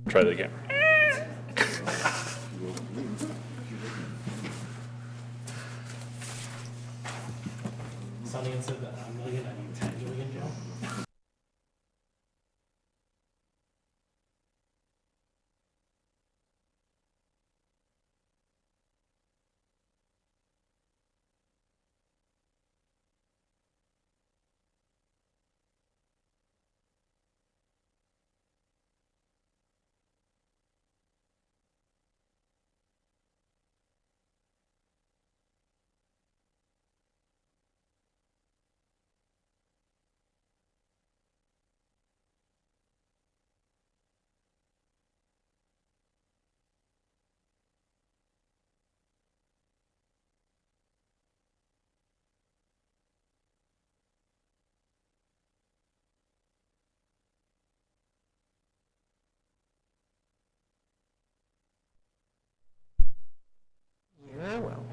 Try that again. Sonny said that $1 million, I need $10 million, Joe. Yeah, well.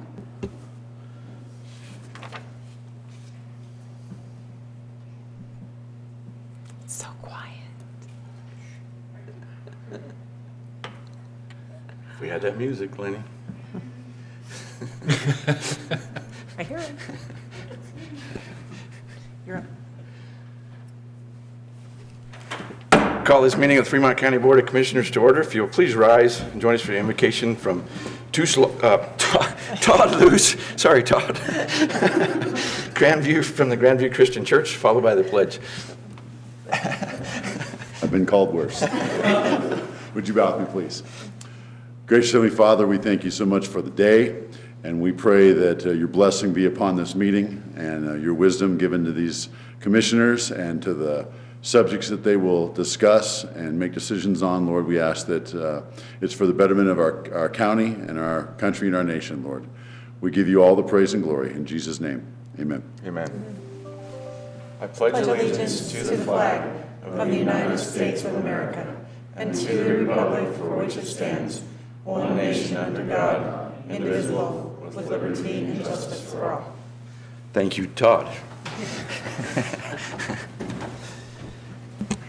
So quiet. If we had that music, Lenny. I hear it. You're up. Call this meeting of the Fremont County Board of Commissioners to order. If you'll please rise and join us for the invocation from Todd Luce. Sorry, Todd. Grandview from the Grandview Christian Church, followed by the pledge. I've been called worse. Would you bow with me, please? Gracious Heavenly Father, we thank you so much for the day, and we pray that your blessing be upon this meeting and your wisdom given to these commissioners and to the subjects that they will discuss and make decisions on. Lord, we ask that it's for the betterment of our county and our country and our nation, Lord. We give you all the praise and glory. In Jesus' name, amen. Amen. I pledge allegiance to the flag of the United States of America and to the republic for which it stands, one nation under God, indivisible, with liberty and justice for all. Thank you, Todd.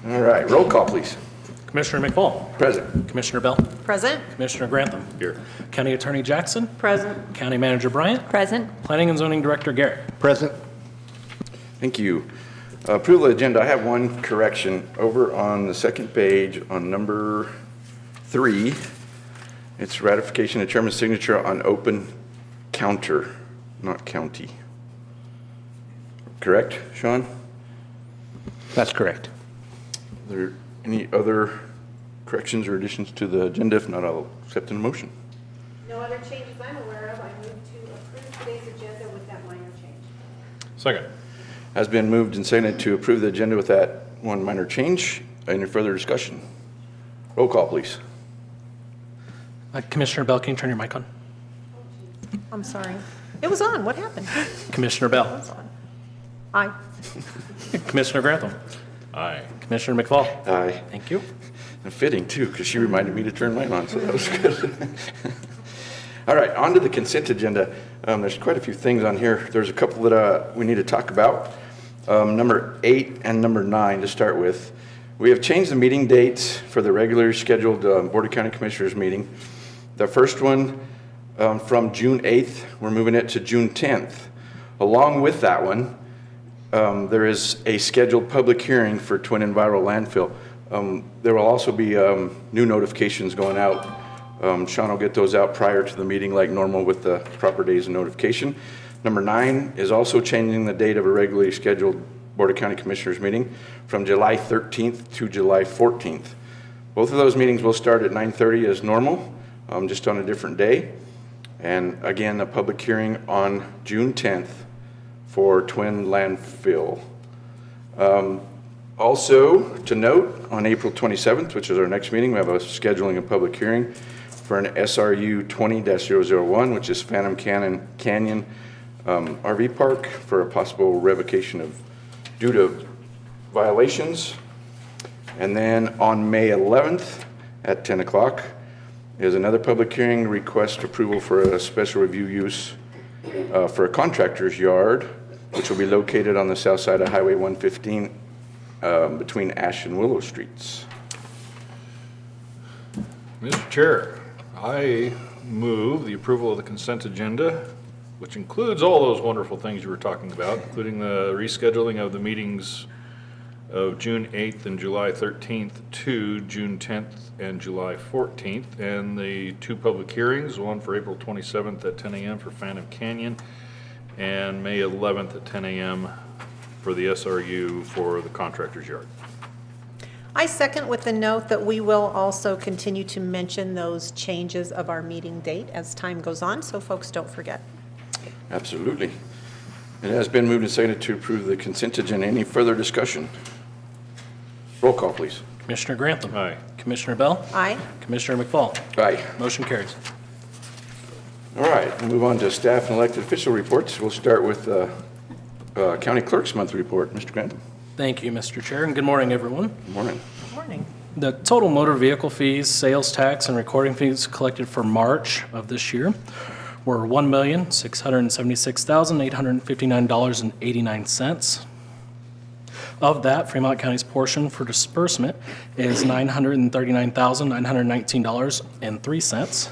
All right, roll call, please. Commissioner McFall. Present. Commissioner Bell. Present. Commissioner Grantham. Here. County Attorney Jackson. Present. County Manager Bryant. Present. Planning and Zoning Director Garrett. Present. Thank you. Approval of the agenda. I have one correction over on the second page on number 3. It's ratification of chairman's signature on open counter, not county. Correct, Sean? That's correct. Are there any other corrections or additions to the agenda? If not, I'll accept a motion. No other changes I'm aware of. I move to approve today's agenda with that minor change. Second. Has been moved and seconded to approve the agenda with that one minor change. Any further discussion? Roll call, please. Commissioner Bell, can you turn your mic on? I'm sorry. It was on. What happened? Commissioner It Bell. was on. Aye. Commissioner Grantham. Aye. Commissioner McFall. Aye. Thank you. And fitting too, because she reminded me to turn mine on, so that was good. All right, on to the consent agenda. There's quite a few things on here. There's a couple that we need to talk about. Number 8 and number 9 to start with. We have changed the meeting dates for the regularly scheduled Board of County Commissioners meeting. The first one from June 8th, we're moving it to June 10th. Along with that one, there is a scheduled public hearing for Twin Enviro landfill. There will also be new notifications going out. Sean will get those out prior to the meeting like normal with the proper days of notification. Number 9 is also changing the date of a regularly scheduled Board of County Commissioners meeting from July 13th to July 14th. Both of those meetings will start at 9:30 as normal, just on a different day. And again, a public hearing on June 10th for Twin landfill. Also to note, on April 27th, which is our next meeting, we have a scheduling a public hearing for an SRU 20-001, which is Phantom Canyon RV Park, for a possible revocation of due to violations. And then on May 11th at 10 o'clock is another public hearing, request approval for a special review use for a contractor's yard, which will be located on the south side of Highway 115 between Ash and Willow Streets. Mr. Chair, I move the approval of the consent agenda, which includes all those wonderful things you were talking about, including the rescheduling of the meetings of June 8th and July 13th to June 10th and July 14th, and the 2 public hearings, one for April 27th at 10 a.m. for Phantom Canyon, and May 11th at 10 a.m. for the SRU for the contractor's yard. I second with the note that we will also continue to mention those changes of our meeting date as time goes on, so folks don't forget. Absolutely. It has been moved and seconded to approve the consent agenda. Any further discussion? Roll call, please. Commissioner Grantham. Aye. Commissioner Bell. Aye. Commissioner McFall. Aye. Motion carries. All right, we'll move on to staff and elected official reports. We'll start with County Clerk's monthly report. Mr. Grantham. Thank you, Mr. Chair, and good morning, everyone. Good morning. Good morning. The total motor vehicle fees, sales tax, and recording fees collected for March of this year were $1,676,859.89. Of that, Fremont County's portion for disbursement is $939,919.03,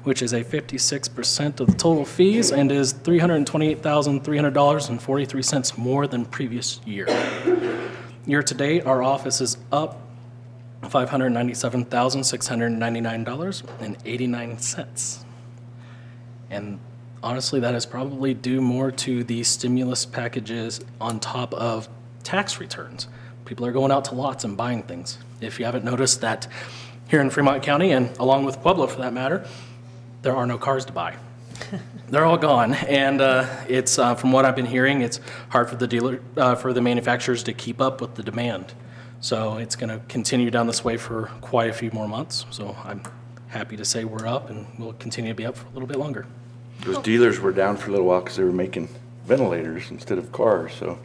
which is a 56% of the total fees and is $328,300.43 more than previous year. Year to date, our office is up $597,699.89. And honestly, that is probably due more to the stimulus packages on top of tax returns. People are going out to lots and buying things. If you haven't noticed that here in Fremont County, and along with Pueblo for that matter, there are no cars to buy. They're all gone, and it's from what I've been hearing, it's hard for the manufacturers to keep up with the demand. So it's going to continue down this way for quite a few more months. So I'm happy to say we're up, and we'll continue to be up for a little bit longer. Those dealers were down for a little while because they were making ventilators instead of cars, so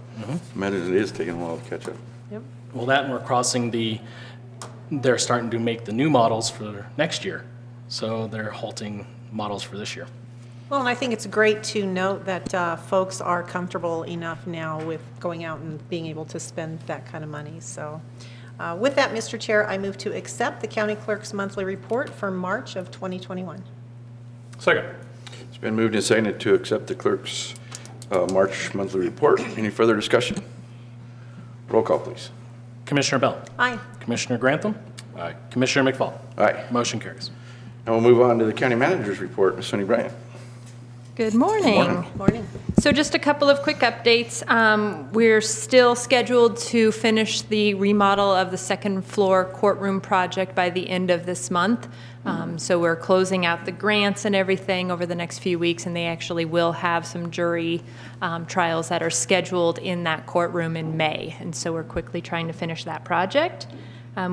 imagine it is taking a while to catch up. Yep. Well, that and we're crossing they're starting to make the new models for next year. So they're halting models for this year. Well, and I think it's great to note that folks are comfortable enough now with going out and being able to spend that kind of money. So with that, Mr. Chair, I move to accept the county clerk's monthly report for March of 2021. Second. It's been moved and seconded to accept the clerk's March monthly report. Any further discussion? Roll call, please. Commissioner Bell. Aye. Commissioner Grantham. Aye. Commissioner McFall. Aye. Motion carries. Now we'll move on to the county manager's report. Ms. Sonny Bryant. Good morning. Morning. Morning. So just a couple of quick updates. We're still scheduled to finish the remodel of the second floor courtroom project by the end of this month. So we're closing out the grants and everything over the next few weeks, and they actually will have some jury trials that are scheduled in that courtroom in May. And so we're quickly trying to finish that project.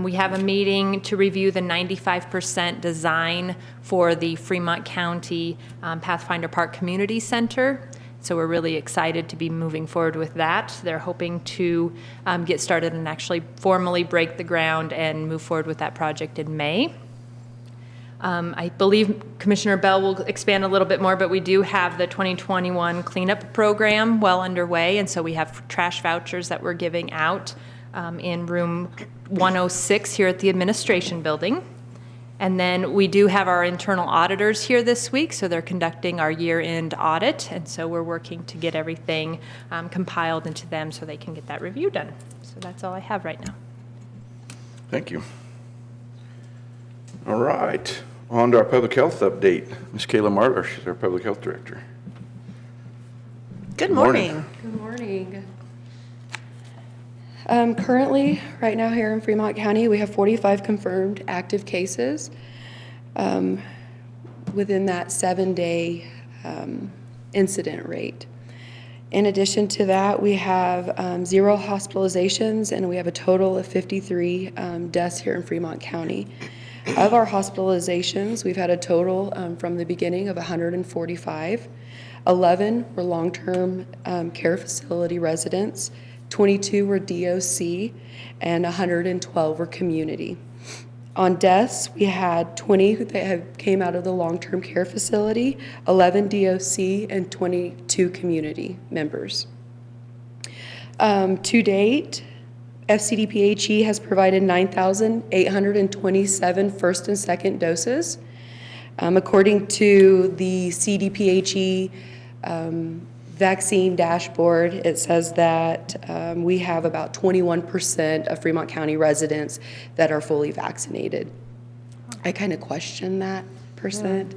We have a meeting to review the 95% design for the Fremont County Pathfinder Park Community Center. So we're really excited to be moving forward with that. They're hoping to get started and actually formally break the ground and move forward with that project in May. I believe Commissioner Bell will expand a little bit more, but we do have the 2021 cleanup program well underway, and so we have trash vouchers that we're giving out in room 106 here at the administration building. And then we do have our internal auditors here this week, so they're conducting our year-end audit, and so we're working to get everything compiled into them so they can get that review done. So that's all I have right now. Thank you. All right, on to our public health update. Ms. Kayla Marlar, she's our public health director. Good morning. Good morning. Currently, right now here in Fremont County, we have 45 confirmed active cases within that 7-day incident rate. In addition to that, we have 0 hospitalizations, and we have a total of 53 deaths here in Fremont County. Of our hospitalizations, we've had a total from the beginning of 145. 11 were long-term care facility residents, 22 were DOC, and 112 were community. On deaths, we had 20 that came out of the long-term care facility, 11 DOC, and 22 community members. To date, FCDPHE has provided 9,827 first and second doses. According to the CDPHE vaccine dashboard, it says that we have about 21% of Fremont County residents that are fully vaccinated. I kind of question that percent.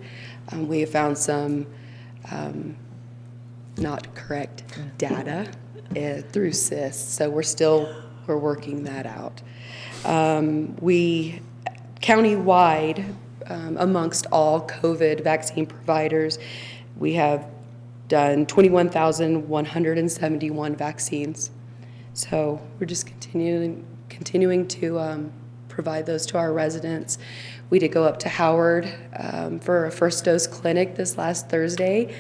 We have found some not correct data through CIS, so we're working that out. We countywide, amongst all COVID vaccine providers, we have done 21,171 vaccines. So we're just continuing to provide those to our residents. We did go up to Howard for a first dose clinic this last Thursday.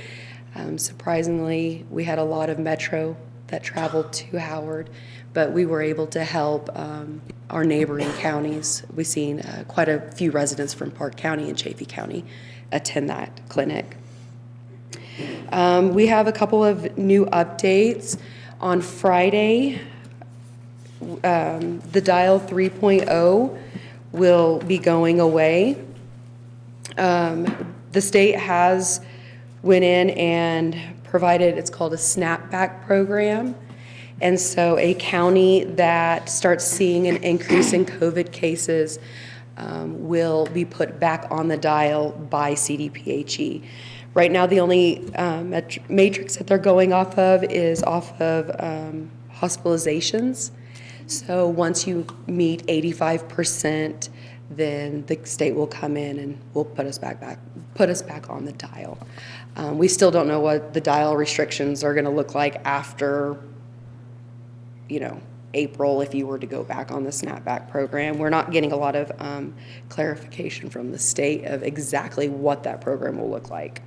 Surprisingly, we had a lot of Metro that traveled to Howard, but we were able to help our neighboring counties. We've seen quite a few residents from Park County and Chaffey County attend that clinic. We have a couple of new updates. On Friday, the Dial 3.0 will be going away. The state has went in and provided, it's called a snapback program. And so a county that starts seeing an increase in COVID cases will be put back on the dial by CDPHE. Right now, the only matrix that they're going off of is off of hospitalizations. So once you meet 85%, then the state will come in and will put us back on the dial. We still don't know what the dial restrictions are going to look like after, April, if you were to go back on the snapback program. We're not getting a lot of clarification from the state of exactly what that program will look like.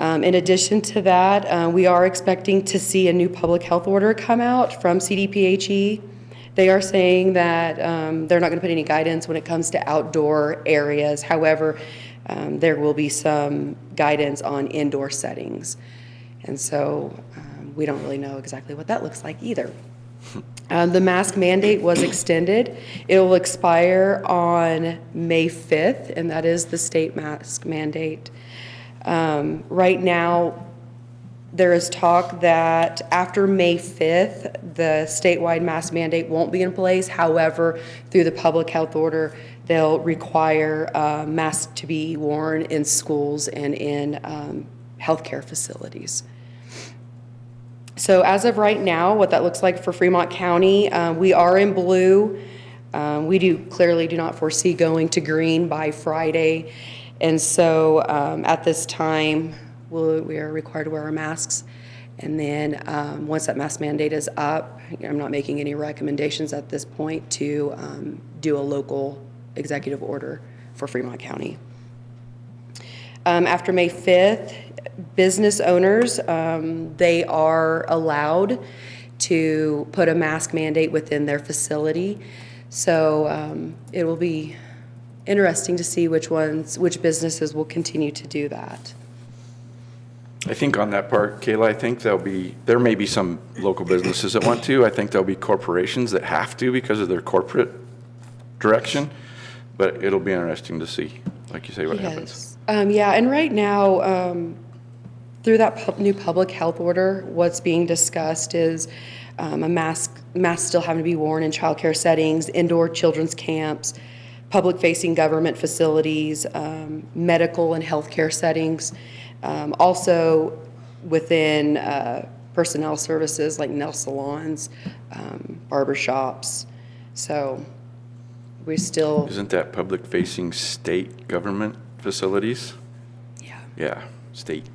In addition to that, we are expecting to see a new public health order come out from CDPHE. They are saying that they're not going to put any guidance when it comes to outdoor areas. However, there will be some guidance on indoor settings. And so we don't really know exactly what that looks like either. The mask mandate was extended. It will expire on May 5th, and that is the state mask mandate. Right now, there is talk that after May 5th, the statewide mask mandate won't be in place. However, through the public health order, they'll require masks to be worn in schools and in healthcare facilities. So as of right now, what that looks like for Fremont County, we are in blue. We clearly do not foresee going to green by Friday. And so at this time, we are required to wear our masks. And then once that mask mandate is up, I'm not making any recommendations at this point to do a local executive order for Fremont County. After May 5th, business owners, they are allowed to put a mask mandate within their facility. So it will be interesting to see which businesses will continue to do that. I think on that part, Kayla, I think there may be some local businesses that want to. I think there'll be corporations that have to because of their corporate direction. But it'll be interesting to see, like you say, what happens. Yeah, and right now, through that new public health order, what's being discussed is a mask still having to be worn in childcare settings, indoor children's camps, public-facing government facilities, medical and healthcare settings, also within personnel services like nail salons, barbershops. So we still... Isn't that public-facing state government facilities? Yeah. Yeah, state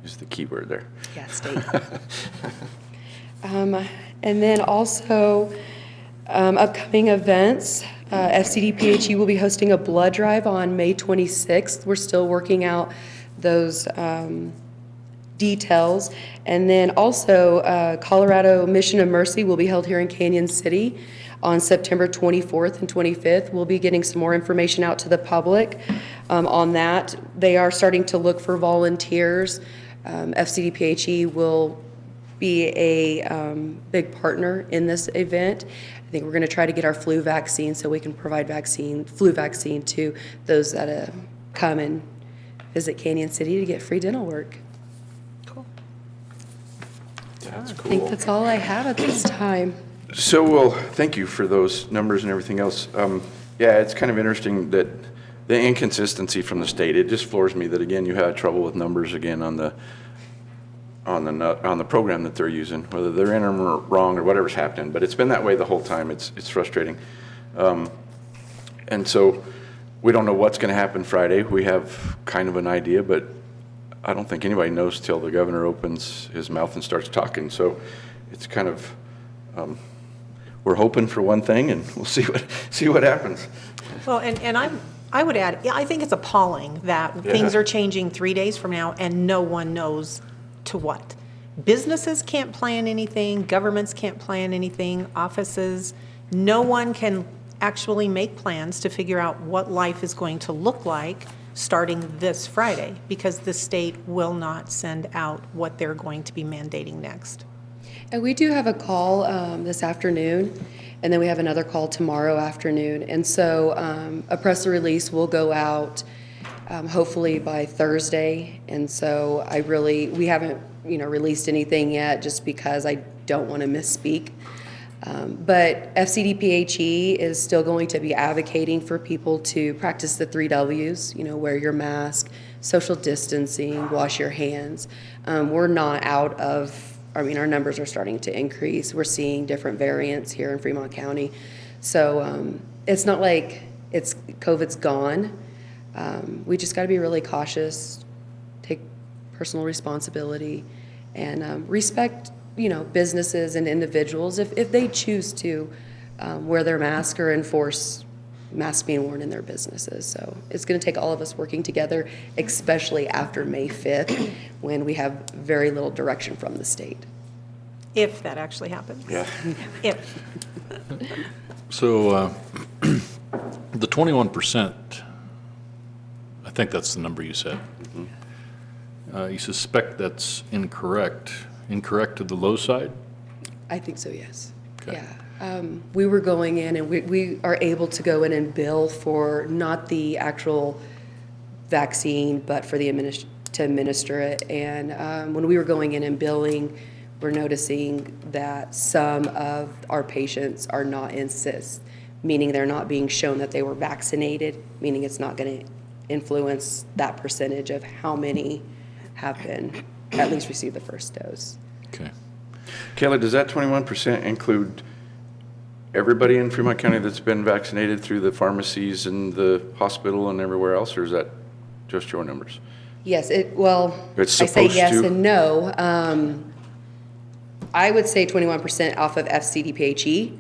is the key word there. Yeah, state. And then also upcoming events. FCDPHE will be hosting a blood drive on May 26th. We're still working out those details. And then also Colorado Mission of Mercy will be held here in Canyon City on September 24th and 25th. We'll be getting some more information out to the public on that. They are starting to look for volunteers. FCDPHE will be a big partner in this event. I think we're going to try to get our flu vaccine so we can provide flu vaccine to those that come and visit Canyon City to get free dental work. That's I think cool. that's all I have at this time. So, well, thank you for those numbers and everything else. Yeah, it's kind of interesting that the inconsistency from the state, it just floors me that, again, you had trouble with numbers again on the program that they're using, whether they're in or wrong or whatever's happening. But it's been that way the whole time. It's frustrating. And so we don't know what's going to happen Friday. We have kind of an idea, but I don't think anybody knows till the governor opens his mouth and starts talking. So it's kind of, we're hoping for one thing, and we'll see what happens. Well, and I would add, yeah, I think it's appalling that things are changing 3 days from now and no one knows to what. Businesses can't plan anything, governments can't plan anything, offices, no one can actually make plans to figure out what life is going to look like starting this Friday, because the state will not send out what they're going to be mandating next. And we do have a call this afternoon, and then we have another call tomorrow afternoon. And so a press release will go out hopefully by Thursday. And so we haven't, released anything yet just because I don't want to misspeak. But FCDPHE is still going to be advocating for people to practice the 3 W's, wear your mask, social distancing, wash your hands. We're not out of, our numbers are starting to increase. We're seeing different variants here in Fremont County. So it's not like COVID's gone. We just got to be really cautious, take personal responsibility, and respect businesses and individuals if they choose to wear their mask or enforce masks being worn in their businesses. So it's going to take all of us working together, especially after May 5th, when we have very little direction from the state. If that actually happens. Yeah. If. So the 21%, I think that's the number you said. You suspect that's incorrect to the low side? I think so, yes. Okay. Yeah. We were going in and we are able to go in and bill for not the actual vaccine, but for the to administer it. And when we were going in and billing, we're noticing that some of our patients are not in CIS, meaning they're not being shown that they were vaccinated, meaning it's not going to influence that percentage of how many have been, at least received the first dose. Okay. Kayla, does that 21% include everybody in Fremont County that's been vaccinated through the pharmacies and the hospital and everywhere else, or is that just your numbers? Yes, It's I say supposed yes to? and no. I would say 21% off of FCDPHE,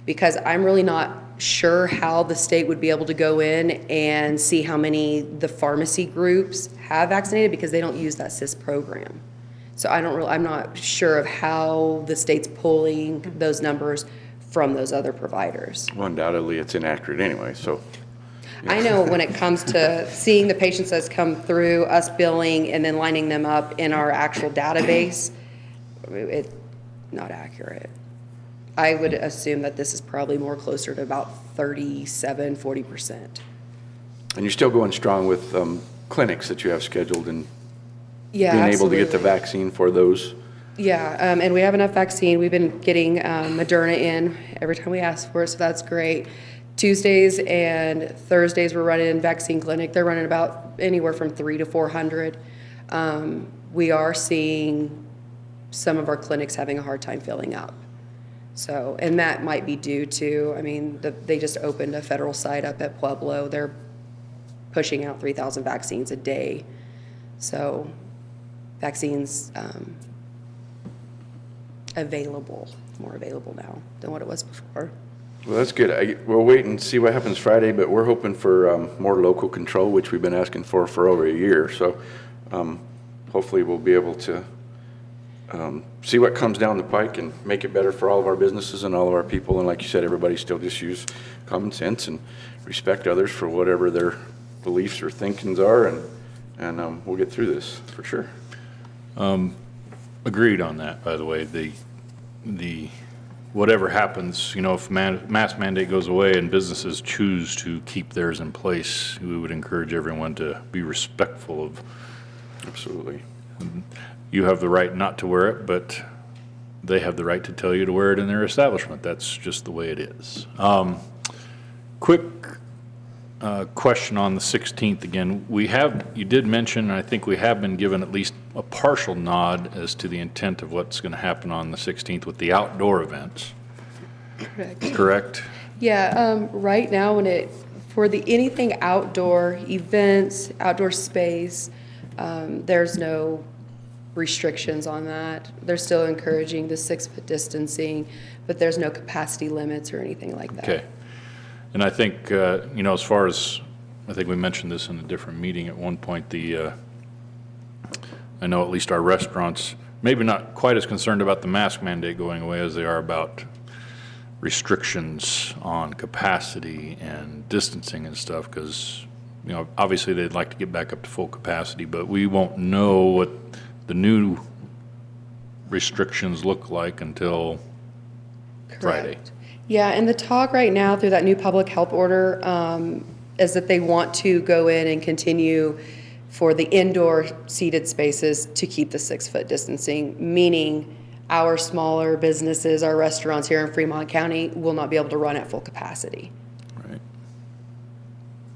because I'm really not sure how the state would be able to go in and see how many the pharmacy groups have vaccinated, because they don't use that CIS program. So I'm not sure of how the state's pulling those numbers from those other providers. Well, undoubtedly, it's inaccurate anyway, so. I know when it comes to seeing the patients that's come through, us billing, and then lining them up in our actual database, it's not accurate. I would assume that this is probably more closer to about 37, 40%. And you're still going strong with clinics that you have scheduled and Yeah, being able to get the absolutely. vaccine for those. Yeah, and we have enough vaccine. We've been getting Moderna in every time we ask for it, so that's great. Tuesdays and Thursdays, we're running vaccine clinic. They're running about anywhere from 300 to 400. We are seeing some of our clinics having a hard time filling up. So, and that might be due to, they just opened a federal site up at Pueblo. They're pushing out 3,000 vaccines a day. So, vaccines more available now than what it was before. Well, that's good. We'll wait and see what happens Friday, but we're hoping for more local control, which we've been asking for over a year. So hopefully we'll be able to see what comes down the pike and make it better for all of our businesses and all of our people. And like you said, everybody still just use common sense and respect others for whatever their beliefs or thinkings are, and we'll get through this for sure. Agreed on that, by the way. The, whatever happens, you know, if mask mandate goes away and businesses choose to keep theirs in place, we would encourage everyone to be respectful of, Absolutely. you have the right not to wear it, but they have the right to tell you to wear it in their establishment. That's just the way it is. Quick question on the 16th again. You did mention, and I think we have been given at least a partial nod as to the intent of what's going to happen on the 16th with the outdoor events. Correct? Yeah, right now, for anything outdoor events, outdoor space, there's no restrictions on that. They're still encouraging the 6-foot distancing, but there's no capacity limits or anything like that. Okay. And I think, you know, as far as, I think we mentioned this in a different meeting at one point, I know at least our restaurants, maybe not quite as concerned about the mask mandate going away as they are about restrictions on capacity and distancing and stuff, because, you know, obviously they'd like to get back up to full capacity, but we won't know what the new restrictions look like until Friday. Correct. Yeah, and the talk right now through that new public health order is that they want to go in and continue for the indoor seated spaces to keep the 6-foot distancing, meaning our smaller businesses, our restaurants here in Fremont County will not be able to run at full capacity. Right.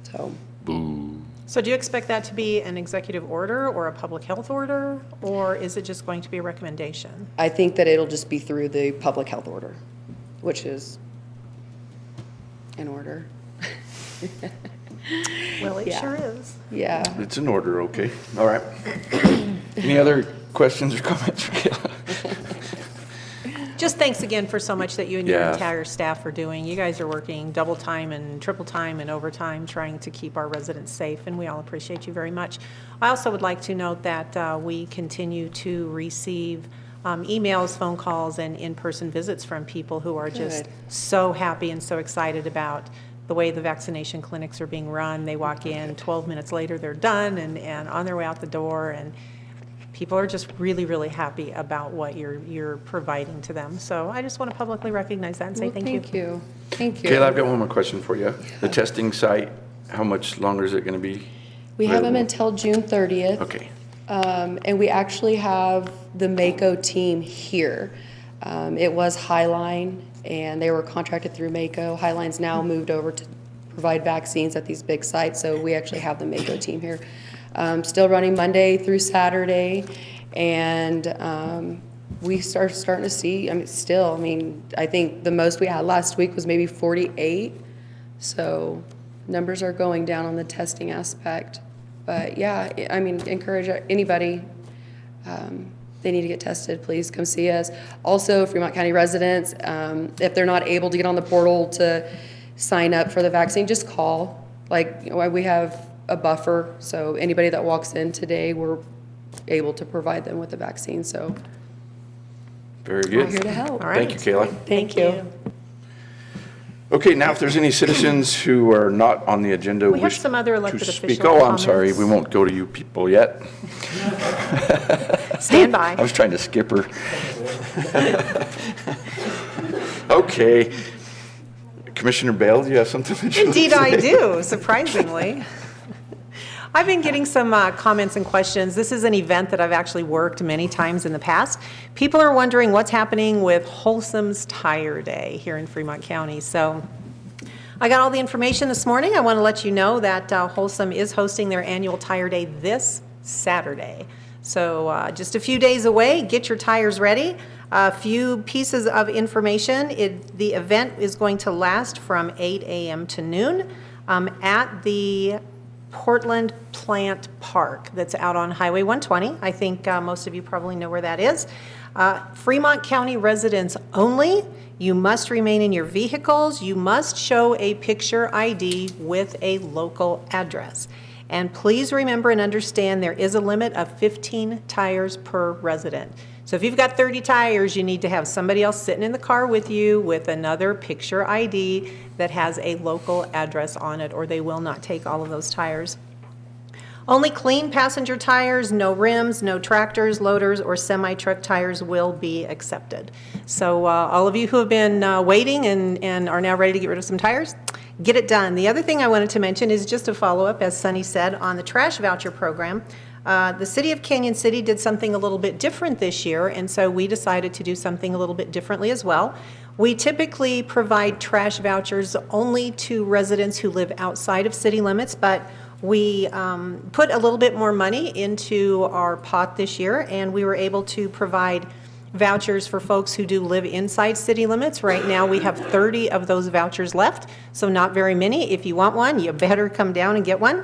So, Boo. So do you expect that to be an executive order or a public health order, or is it just going to be a recommendation? I think that it'll just be through the public health order, which is in order. Well, it Yeah. sure is. Yeah. It's in order, okay. All right. Any other questions or comments for Kayla? Just thanks again for so much that you and your Yeah. entire staff are doing. You guys are working double time and triple time and overtime trying to keep our residents safe, and we all appreciate you very much. I also would like to note that we continue to receive emails, phone calls, and in-person visits from people who are just Good. so happy and so excited about the way the vaccination clinics are being run. They walk in, 12 minutes later, they're done and on their way out the door, and people are just really, really happy about what you're providing to them. So I just want to publicly recognize that and say Well, thank you. Thank you. Thank you. Kayla, I've got one more question for you. The testing site, how much longer is it going to be? We have them available? until June 30th. Okay. And we actually have the Mako team here. It was Highline, and they were contracted through Mako. Highline's now moved over to provide vaccines at these big sites, so we actually have the Mako team here. Still running Monday through Saturday, and we starting to see, I think the most we had last week was maybe 48. So numbers are going down on the testing aspect. But yeah, I mean, encourage anybody, they need to get tested, please come see us. Also, Fremont County residents, if they're not able to get on the portal to sign up for the vaccine, just call. Like, we have a buffer, so anybody that walks in today, we're able to provide them with the vaccine, so Very we're good. here to help. All right. Thank you, Kayla. Thank you. Okay, now if there's any citizens who are not on the agenda We have wish some other to elected speak. official Oh, I'm sorry, comments. we won't go to you people yet. Stand by. I was trying to skip her. Okay. Commissioner Bale, do you have something that you'd like to Indeed, I say? do, surprisingly. I've been getting some comments and questions. This is an event that I've actually worked many times in the past. People are wondering what's happening with Wholesome's Tire Day here in Fremont County. So I got all the information this morning. I want to let you know that Wholesome is hosting their annual Tire Day this Saturday. So just a few days away, get your tires ready. A few pieces of information. The event is going to last from 8 a.m. to noon at the Portland Plant Park that's out on Highway 120. I think most of you probably know where that is. Fremont County residents only. You must remain in your vehicles. You must show a picture ID with a local address. And please remember and understand there is a limit of 15 tires per resident. So if you've got 30 tires, you need to have somebody else sitting in the car with you with another picture ID that has a local address on it, or they will not take all of those tires. Only clean passenger tires, no rims, no tractors, loaders, or semi-truck tires will be accepted. So all of you who have been waiting and are now ready to get rid of some tires, get it done. The other thing I wanted to mention is just a follow-up, as Sunny said, on the trash voucher program. The city of Canyon City did something a little bit different this year, and so we decided to do something a little bit differently as well. We typically provide trash vouchers only to residents who live outside of city limits, but we put a little bit more money into our pot this year, and we were able to provide vouchers for folks who do live inside city limits. Right now, we have 30 of those vouchers left, so not very many. If you want one, you better come down and get one.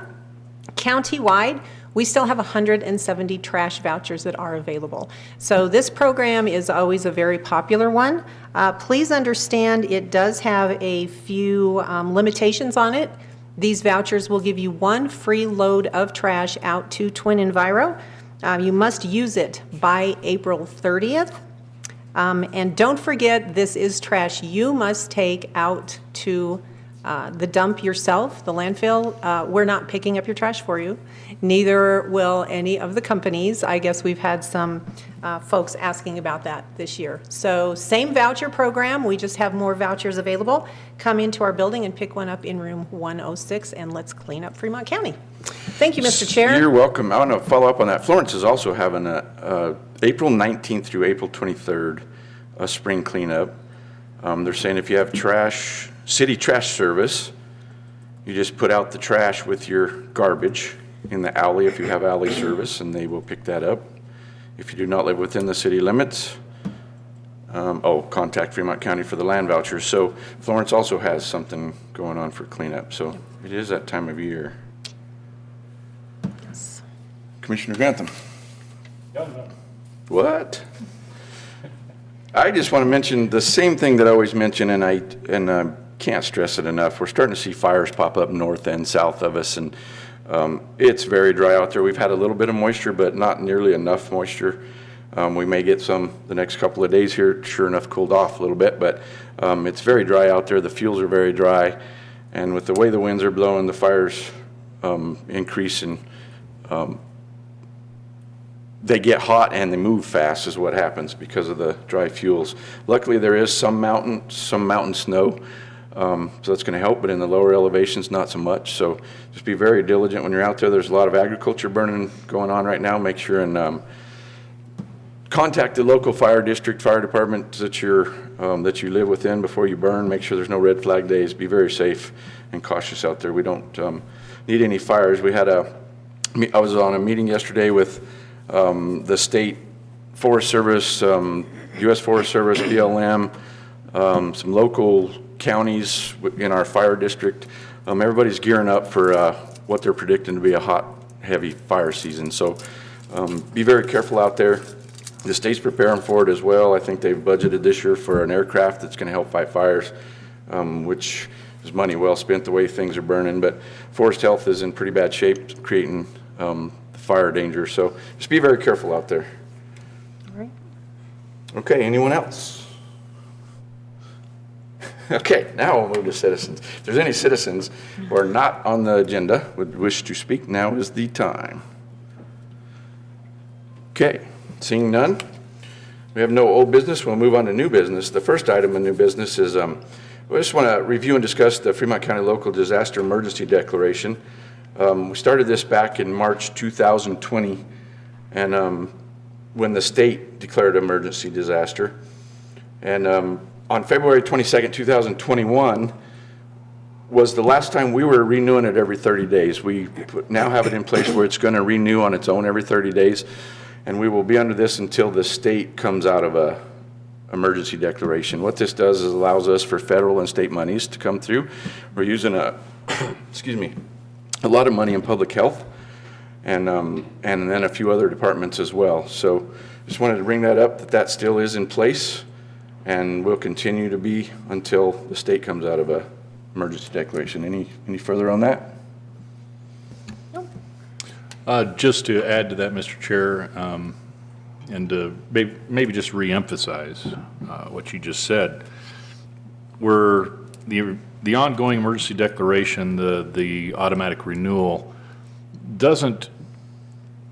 Countywide, we still have 170 trash vouchers that are available. So this program is always a very popular one. Please understand it does have a few limitations on it. These vouchers will give you one free load of trash out to Twin Enviro. You must use it by April 30th. And don't forget, this is trash you must take out to the dump yourself, the landfill. We're not picking up your trash for you. Neither will any of the companies. I guess we've had some folks asking about that this year. So same voucher program, we just have more vouchers available. Come into our building and pick one up in room 106, and let's clean up Fremont County. Thank you, Mr. Chair. You're welcome. I want to follow up on that. Florence is also having a April 19th through April 23rd, a spring cleanup. They're saying if you have city trash service, you just put out the trash with your garbage in the alley if you have alley service, and they will pick that up. If you do not live within the city limits, contact Fremont County for the land vouchers. So Florence also has something going on for cleanup. So it is that time of year. Yes. Commissioner Grantham. What? I just want to mention the same thing that I always mention, and I can't stress it enough. We're starting to see fires pop up north and south of us, and it's very dry out there. We've had a little bit of moisture, but not nearly enough moisture. We may get some the next couple of days here. Sure enough, cooled off a little bit, but it's very dry out there. The fuels are very dry, and with the way the winds are blowing, the fires increase, and they get hot and they move fast is what happens because of the dry fuels. Luckily, there is some mountain snow, so that's going to help, but in the lower elevations, not so much. So just be very diligent when you're out there. There's a lot of agriculture burning going on right now. Make sure and contact the local fire department that you live within before you burn. Make sure there's no red flag days. Be very safe and cautious out there. We don't need any fires. I was on a meeting yesterday with the state Forest Service, U.S. Forest Service, BLM, some local counties in our fire district. Everybody's gearing up for what they're predicting to be a hot, heavy fire season. So be very careful out there. The state's preparing for it as well. I think they've budgeted this year for an aircraft that's going to help fight fires, which is money well spent the way things are burning. But Forest Health is in pretty bad shape, creating fire danger. So just be very careful out there. All right. Okay, anyone else? Okay, now we'll move to citizens. If there's any citizens who are not on the agenda would wish to speak, now is the time. Okay, seeing none, we have no old business. We'll move on to new business. The first item of new business is we just want to review and discuss the Fremont County Local Disaster Emergency Declaration. We started this back in March 2020, and when the state declared emergency disaster. And on February 22nd, 2021 was the last time we were renewing it every 30 days. We now have it in place where it's going to renew on its own every 30 days, and we will be under this until the state comes out of a emergency declaration. What this does is allows us for federal and state monies to come through. We're using a lot of money in public health, and then a few other departments as well. So just wanted to bring that up, that still is in place and will continue to be until the state comes out of a emergency declaration. Any further on that? Just to add to that, Mr. Chair, and to maybe just reemphasize what you just said, the ongoing emergency declaration, the automatic renewal, doesn't,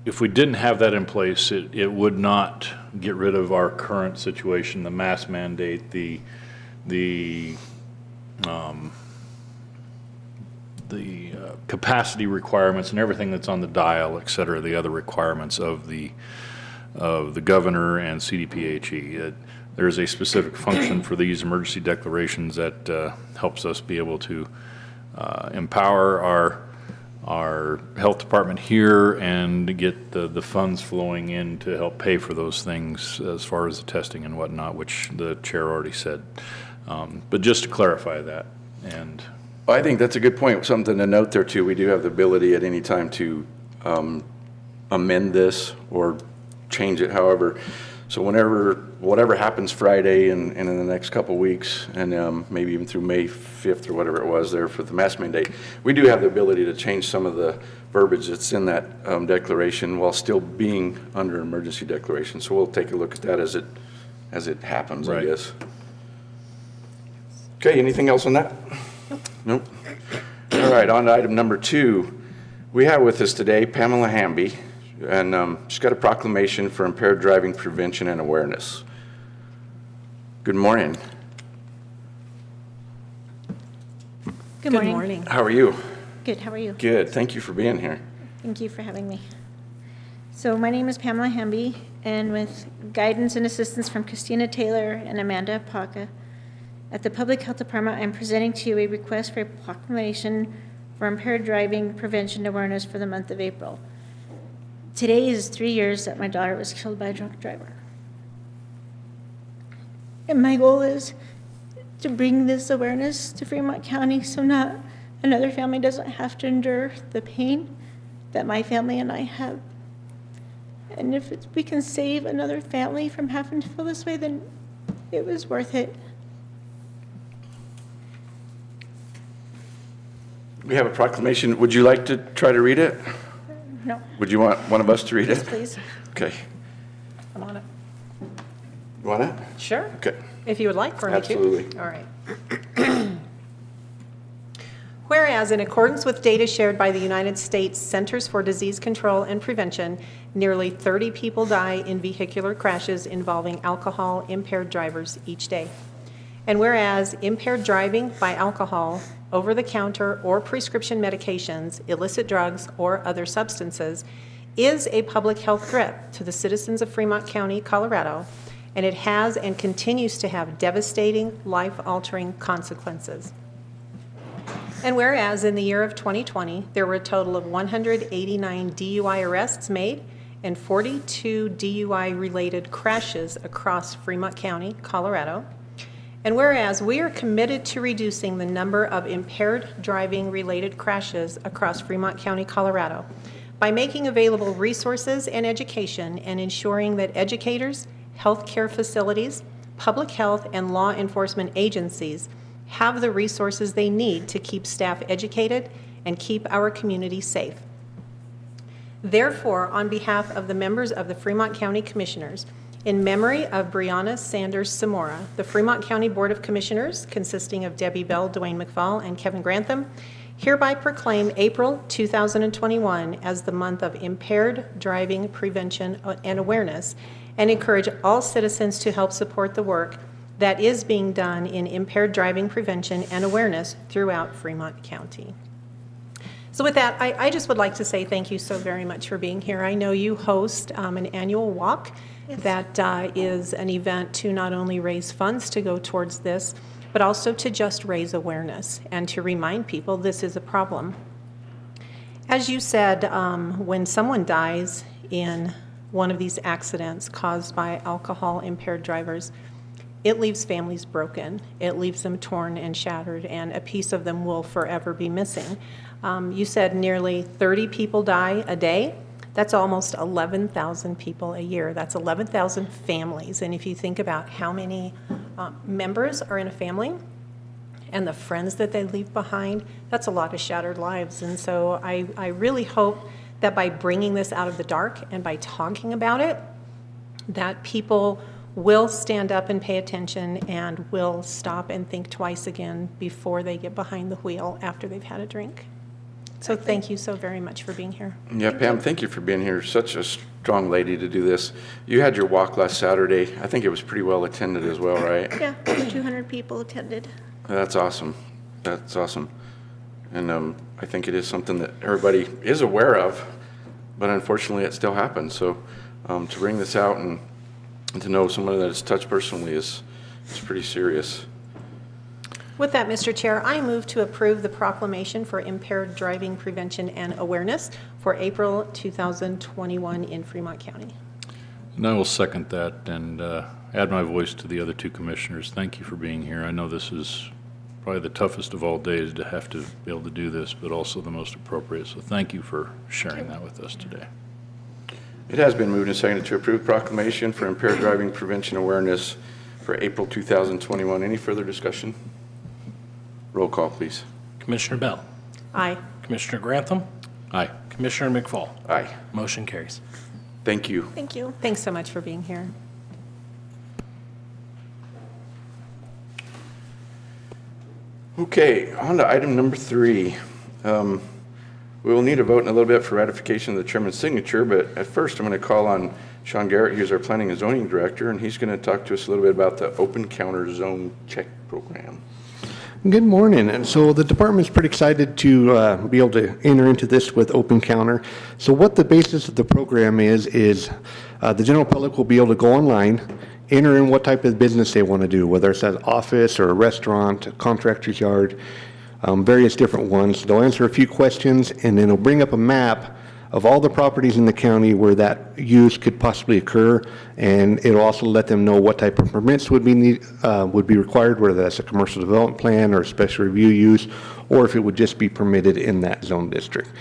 if we didn't have that in place, it would not get rid of our current situation, the mask mandate, the capacity requirements and everything that's on the dial, et cetera, the other requirements of the governor and CDPHE. There's a specific function for these emergency declarations that helps us be able to empower our health department here and get the funds flowing in to help pay for those things as far as the testing and whatnot, which the chair already said. But just to clarify that, and I think that's a good point, something to note there too. We do have the ability at any time to amend this or change it, however. So whatever happens Friday and in the next couple weeks, and maybe even through May 5th or whatever it was there for the mask mandate, we do have the ability to change some of the verbiage that's in that declaration while still being under emergency declaration. So we'll take a look at that as it happens, I Right. guess. Okay, anything else on that? Nope. All right, on to item number 2. We have with us today Pamela Hamby, and she's got a proclamation for impaired driving prevention and awareness. Good morning. Good Good morning. morning. How are you? Good, how are you? Good. Thank you for being here. Thank you for having me. So my name is Pamela Hamby, and with guidance and assistance from Christina Taylor and Amanda Paca, at the Public Health Department, I'm presenting to you a request for a proclamation for impaired driving prevention awareness for the month of April. Today is 3 years that my daughter was killed by a drunk driver. And my goal is to bring this awareness to Fremont County so not another family doesn't have to endure the pain that my family and I have. And if we can save another family from having to feel this way, then it was worth it. We have a proclamation. Would you like to try to read it? No, Would you want one of us to read yes, it? please. Okay. I'm on it. You want it? Sure. Okay. If you would like for me to. Absolutely. All right. Whereas, in accordance with data shared by the United States Centers for Disease Control and Prevention, nearly 30 people die in vehicular crashes involving alcohol-impaired drivers each day. And whereas impaired driving by alcohol, over-the-counter or prescription medications, illicit drugs, or other substances is a public health threat to the citizens of Fremont County, Colorado, and it has and continues to have devastating, life-altering consequences. And whereas in the year of 2020, there were a total of 189 DUI arrests made and 42 DUI-related crashes across Fremont County, Colorado. And whereas we are committed to reducing the number of impaired driving-related crashes across Fremont County, Colorado by making available resources and education and ensuring that educators, healthcare facilities, public health, and law enforcement agencies have the resources they need to keep staff educated and keep our community safe. Therefore, on behalf of the members of the Fremont County Commissioners, in memory of Brianna Sanders Samora, the Fremont County Board of Commissioners, consisting of Debbie Bell, Dwayne McFall, and Kevin Grantham, hereby proclaim April 2021 as the month of impaired driving prevention and awareness, and encourage all citizens to help support the work that is being done in impaired driving prevention and awareness throughout Fremont County. So with that, I just would like to say thank you so very much for being here. I know you host an annual walk. Yes. That is an event to not only raise funds to go towards this, but also to just raise awareness and to remind people this is a problem. As you said, when someone dies in one of these accidents caused by alcohol-impaired drivers, it leaves families broken. It leaves them torn and shattered, and a piece of them will forever be missing. You said nearly 30 people die a day. That's almost 11,000 people a year. That's 11,000 families. And if you think about how many members are in a family and the friends that they leave behind, that's a lot of shattered lives. And so I really hope that by bringing this out of the dark and by talking about it, that people will stand up and pay attention and will stop and think twice again before they get behind the wheel after they've had a drink. So thank you so very much for being here. Yeah, Pam, thank you for being here. Such a strong lady to do this. You had your walk last Saturday. I think it was pretty well attended as well, right? Yeah, over 200 people attended. That's awesome. That's awesome. And I think it is something that everybody is aware of, but unfortunately it still happens. So to bring this out and to know someone that it's touched personally is pretty serious. With that, Mr. Chair, I move to approve the proclamation for impaired driving prevention and awareness for April 2021 in Fremont County. And I will second that and add my voice to the other two commissioners. Thank you for being here. I know this is probably the toughest of all days to have to be able to do this, but also the most appropriate. So thank you for sharing that with us today. It has been moved and seconded to approve proclamation for impaired driving prevention awareness for April 2021. Any further discussion? Roll call, please. Commissioner Bell, Aye. Commissioner Grantham, Aye. Commissioner McFall. Aye. Motion carries. Thank you. Thank you. Thanks so much for being here. Okay, on to item number 3. We will need a vote in a little bit for ratification of the chairman's signature, but at first I'm going to call on Sean Garrett, who's our planning and zoning director, and he's going to talk to us a little bit about the open counter zone check program. Good morning. And so the department's pretty excited to be able to enter into this with Open Counter. So what the basis of the program is the general public will be able to go online, enter in what type of business they want to do, whether it's an office or a restaurant, a contractor's yard, various different ones. They'll answer a few questions, and then it'll bring up a map of all the properties in the county where that use could possibly occur, and it'll also let them know what type of permits would be required, whether that's a commercial development plan or a special review use, or if it would just be permitted in that zone district.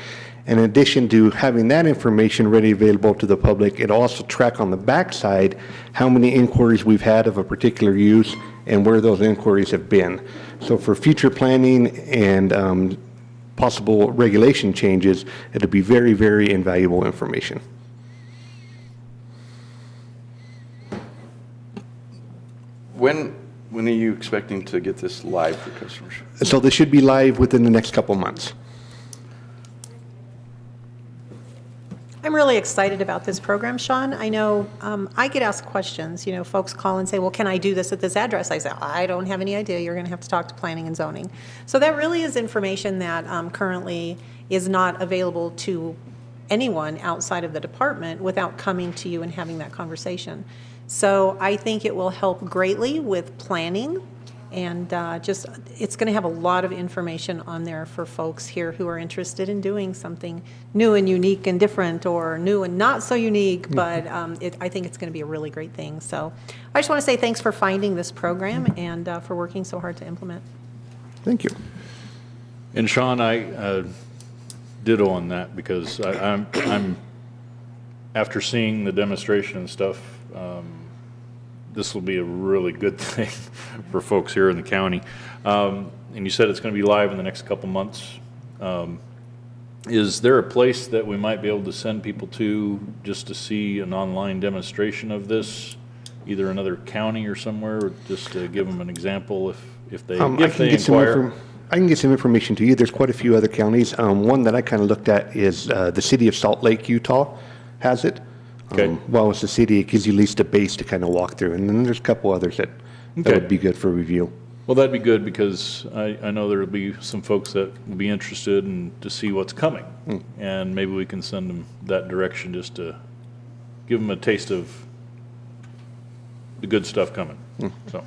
And in addition to having that information ready available to the public, it'll also track on the backside how many inquiries we've had of a particular use and where those inquiries have been. So for future planning and possible regulation changes, it'll be very, very invaluable information. When are you expecting to get this live for customers? So this should be live within the next couple months. I'm really excited about this program, Sean. I know I get asked questions. You know, folks call and say, well, can I do this at this address? I say, I don't have any idea. You're going to have to talk to planning and zoning. So that really is information that currently is not available to anyone outside of the department without coming to you and having that conversation. So I think it will help greatly with planning, and it's going to have a lot of information on there for folks here who are interested in doing something new and unique and different, or new and not so unique, but I think it's going to be a really great thing. So I just want to say thanks for finding this program and for working so hard to implement. Thank you. And Sean, I ditto on that, because I'm after seeing the demonstration and stuff, this will be a really good thing for folks here in the county. And you said it's going to be live in the next couple months. Is there a place that we might be able to send people to just to see an online demonstration of this, either another county or somewhere, just to give them an example if they inquire? I can get some information to you. There's quite a few other counties. One that I kind of looked at is the city of Salt Lake, Utah has it. Okay. Well, it's the city, it gives you at least a base to kind of walk through. And then there's a couple others that would be good for review. Well, that'd be good, because I know there'll be some folks that will be interested in to see what's coming. And maybe we can send them that direction just to give them a taste of the good stuff coming. So.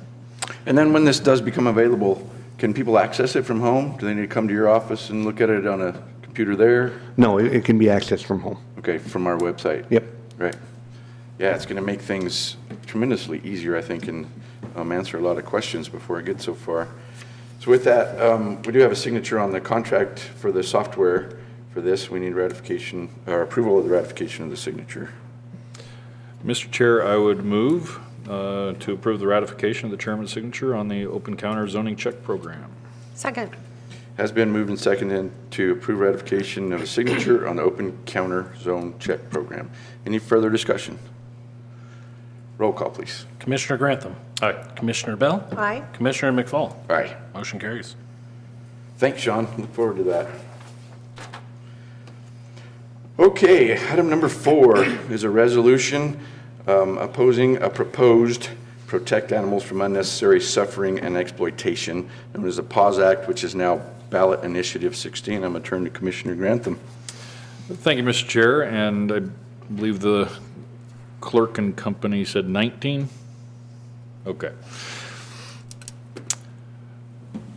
And then when this does become available, can people access it from home? Do they need to come to your office and look at it on a computer there? No, it can be accessed from home. Okay, from our website? Yep. Right. Yeah, it's going to make things tremendously easier, I think, and answer a lot of questions before it gets so far. So with that, we do have a signature on the contract for the software for this. We need ratification, or approval of the ratification of the signature. Mr. Chair, I would move to approve the ratification of the chairman's signature on the open counter zoning check program. Second. Has been moved and seconded to approve ratification of a signature on the open counter zone check program. Any further discussion? Roll call, please. Commissioner Grantham. Aye. Commissioner Bell. Aye. Commissioner McFall. Aye. Motion carries. Thanks, Sean. Look forward to that. Okay, item number 4 is a resolution opposing a proposed Protect Animals from Unnecessary Suffering and Exploitation, known as the PAWS Act, which is now Ballot Initiative 16. I'm going to turn to Commissioner Grantham. Thank you, Mr. Chair, and I believe the clerk and company said 19? Okay.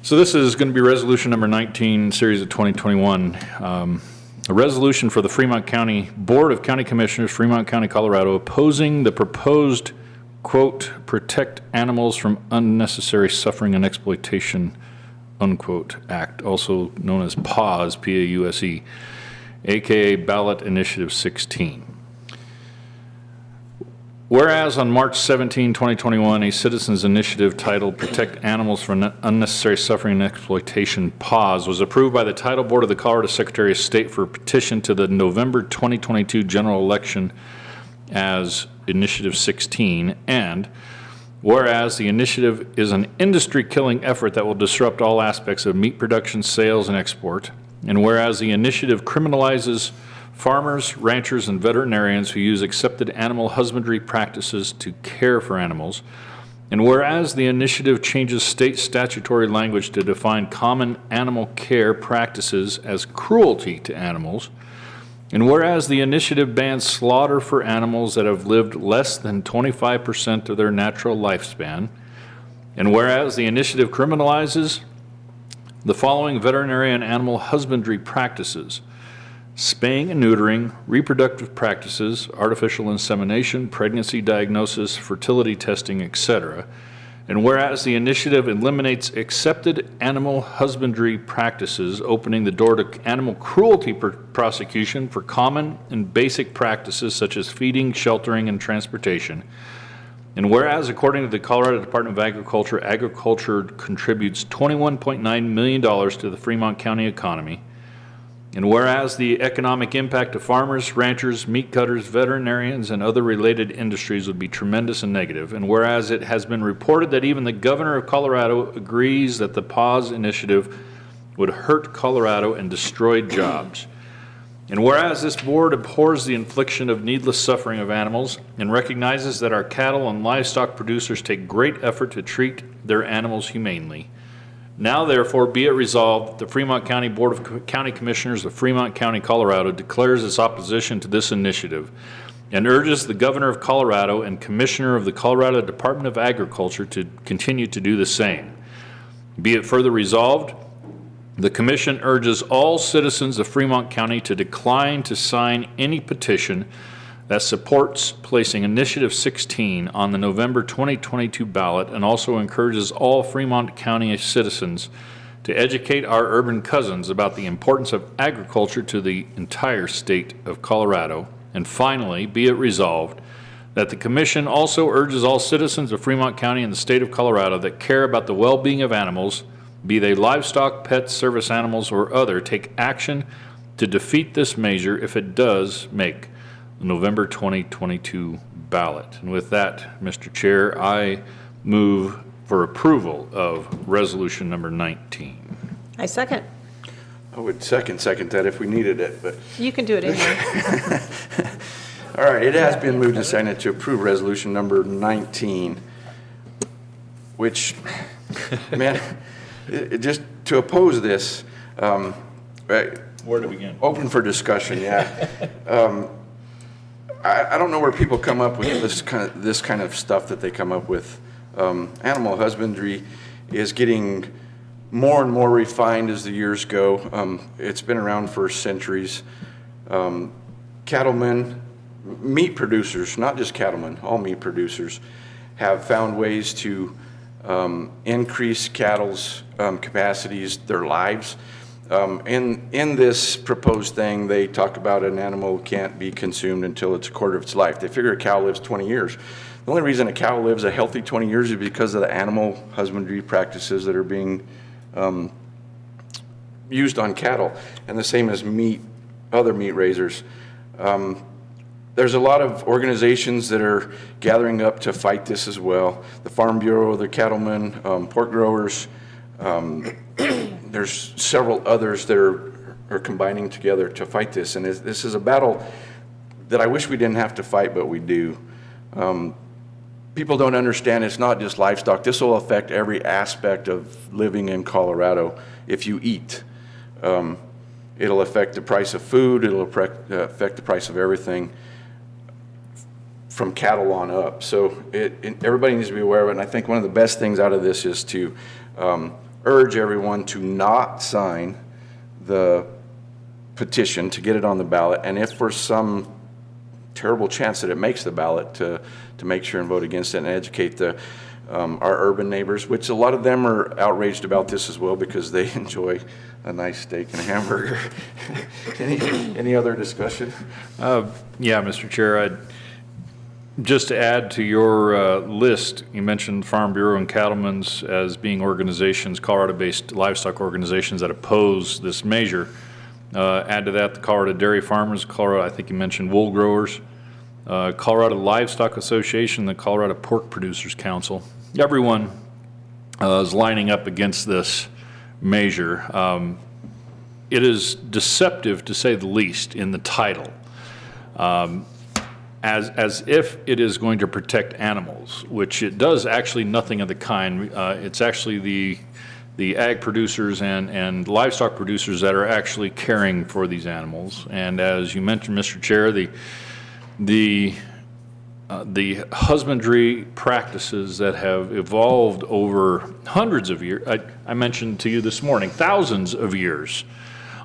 So this is going to be resolution number 19, series of 2021. A resolution for the Fremont County Board of County Commissioners, Fremont County, Colorado, opposing the proposed, quote, Protect Animals from Unnecessary Suffering and Exploitation, unquote, Act, also known as PAWS, P-A-U-S-E, aka Ballot Initiative 16. Whereas on March 17, 2021, a citizens initiative titled Protect Animals from Unnecessary Suffering and Exploitation, PAWS, was approved by the Title Board of the Colorado Secretary of State for a petition to the November 2022 general election as Initiative 16, and whereas the initiative is an industry-killing effort that will disrupt all aspects of meat production, sales, and export, and whereas the initiative criminalizes farmers, ranchers, and veterinarians who use accepted animal husbandry practices to care for animals, and whereas the initiative changes state statutory language to define common animal care practices as cruelty to animals, and whereas the initiative bans slaughter for animals that have lived less than 25% of their natural lifespan, and whereas the initiative criminalizes the following veterinary and animal husbandry practices: spaying and neutering, reproductive practices, artificial insemination, pregnancy diagnosis, fertility testing, etc. And whereas the initiative eliminates accepted animal husbandry practices, opening the door to animal cruelty prosecution for common and basic practices such as feeding, sheltering, and transportation. And whereas, according to the Colorado Department of Agriculture, agriculture contributes $21.9 million to the Fremont County economy. And whereas the economic impact of farmers, ranchers, meat cutters, veterinarians, and other related industries would be tremendous and negative. And whereas it has been reported that even the governor of Colorado agrees that the PAWS initiative would hurt Colorado and destroy jobs. And whereas this board abhors the infliction of needless suffering of animals and recognizes that our cattle and livestock producers take great effort to treat their animals humanely. Now, therefore, be it resolved that the Fremont County Board of County Commissioners of Fremont County, Colorado declares its opposition to this initiative and urges the Governor of Colorado and Commissioner of the Colorado Department of Agriculture to continue to do the same. Be it further resolved, the Commission urges all citizens of Fremont County to decline to sign any petition that supports placing Initiative 16 on the November 2022 ballot, and also encourages all Fremont County citizens to educate our urban cousins about the importance of agriculture to the entire state of Colorado. And finally, be it resolved that the Commission also urges all citizens of Fremont County and the state of Colorado that care about the well-being of animals, be they livestock, pets, service animals, or other, take action to defeat this measure if it does make the November 2022 ballot. And with that, Mr. Chair, I move for approval of resolution number 19. I second. I would second that if we needed it, but. You can do it anyway. All right, it has been moved and seconded to approve resolution number 19, which, man, just to oppose this, right, Where to begin? open for discussion, yeah. I don't know where people come up with this kind of stuff that they come up with. Animal husbandry is getting more and more refined as the years go. It's been around for centuries. Cattlemen, meat producers, not just cattlemen, all meat producers, have found ways to increase cattle's capacities, their lives. In this proposed thing, they talk about an animal can't be consumed until it's a quarter of its life. They figure a cow lives 20 years. The only reason a cow lives a healthy 20 years is because of the animal husbandry practices that are being used on cattle, and the same as other meat raisers. There's a lot of organizations that are gathering up to fight this as well. The Farm Bureau, the cattlemen, pork growers, there's several others that are are combining together to fight this. And this is a battle that I wish we didn't have to fight, but we do. People don't understand it's not just livestock. This will affect every aspect of living in Colorado if you eat. It'll affect the price of food. It'll affect the price of everything from cattle on up. So everybody needs to be aware of it. And I think one of the best things out of this is to urge everyone to not sign the petition, to get it on the ballot. And if for some terrible chance that it makes the ballot, to make sure and vote against it and educate our urban neighbors, which a lot of them are outraged about this as well because they enjoy a nice steak and a hamburger. Any other discussion? Yeah, Mr. Chair, just to add to your list, you mentioned Farm Bureau and Cattlemen's as being organizations, Colorado-based livestock organizations that oppose this measure. Add to that the Colorado Dairy Farmers, Colorado, I think you mentioned wool growers, Colorado Livestock Association, the Colorado Pork Producers Council. Everyone is lining up against this measure. It is deceptive, to say the least, in the title, as if it is going to protect animals, which it does actually nothing of the kind. It's actually the ag producers and livestock producers that are actually caring for these animals. And as you mentioned, Mr. Chair, the husbandry practices that have evolved over hundreds of years, I mentioned to you this morning, thousands of years,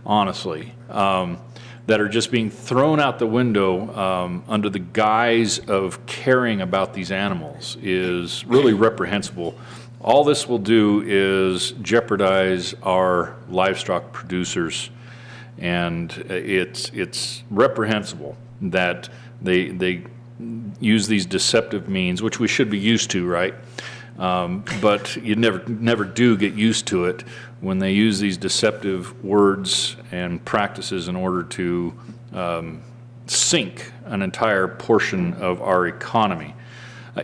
honestly, that are just being thrown out the window under the guise of caring about these animals is really reprehensible. All this will do is jeopardize our livestock producers, and it's reprehensible that they use these deceptive means, which we should be used to, right? But you never do get used to it when they use these deceptive words and practices in order to sink an entire portion of our economy.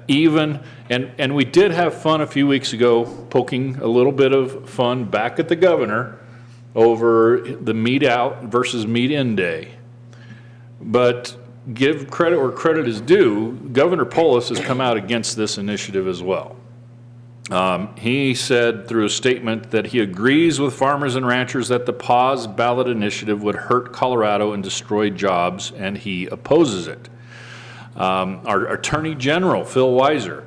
And we did have fun a few weeks ago, poking a little bit of fun back at the governor over the meat out versus meat in day. But give credit where credit is due, Governor Polis has come out against this initiative as well. He said through a statement that he agrees with farmers and ranchers that the pause ballot initiative would hurt Colorado and destroy jobs, and he opposes it. Our Attorney General, Phil Weiser,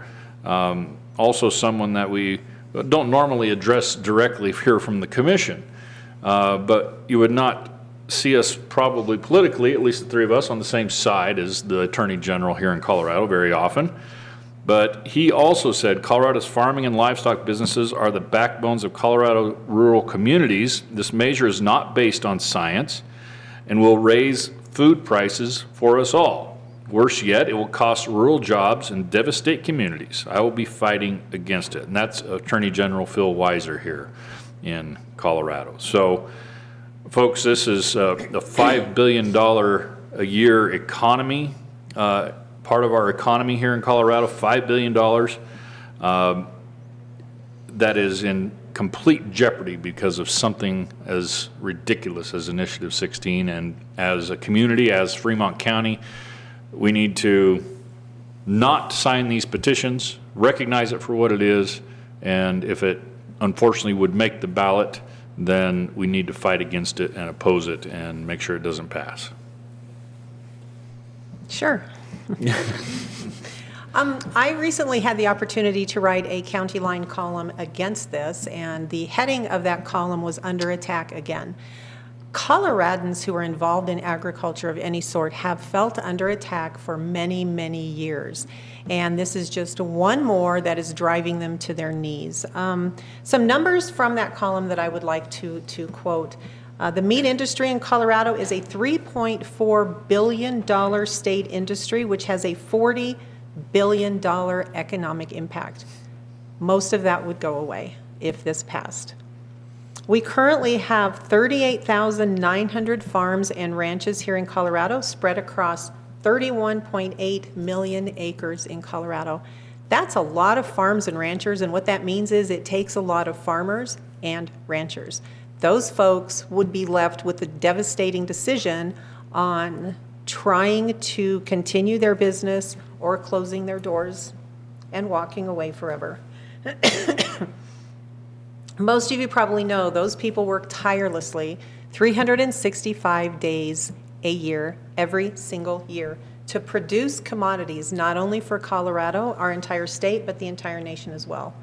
also someone that we don't normally address directly here from the commission, but you would not see us probably politically, at least the three of us, on the same side as the Attorney General here in Colorado very often. But he also said Colorado's farming and livestock businesses are the backbones of Colorado rural communities. This measure is not based on science and will raise food prices for us all. Worse yet, it will cost rural jobs and devastate communities. I will be fighting against it. And that's Attorney General Phil Weiser here in Colorado. So, folks, this is a $5 billion a year economy, part of our economy here in Colorado, $5 billion. That is in complete jeopardy because of something as ridiculous as Initiative 16. And as a community, as Fremont County, we need to not sign these petitions, recognize it for what it is, and if it unfortunately would make the ballot, then we need to fight against it and oppose it and make sure it doesn't pass. Sure. I recently had the opportunity to write a county line column against this, and the heading of that column was Under Attack Again. Coloradans who are involved in agriculture of any sort have felt under attack for many, many years. And this is just one more that is driving them to their knees. Some numbers from that column that I would like to quote. The meat industry in Colorado is a $3.4 billion state industry, which has a $40 billion economic impact. Most of that would go away if this passed. We currently have 38,900 farms and ranches here in Colorado, spread across 31.8 million acres in Colorado. That's a lot of farms and ranchers, and what that means is it takes a lot of farmers and ranchers. those folks would be left with the devastating decision on trying to continue their business or closing their doors and walking away forever. Most of you probably know those people work tirelessly 365 days a year, every single year, to produce commodities, not only for Colorado, our entire state, but the entire nation as well.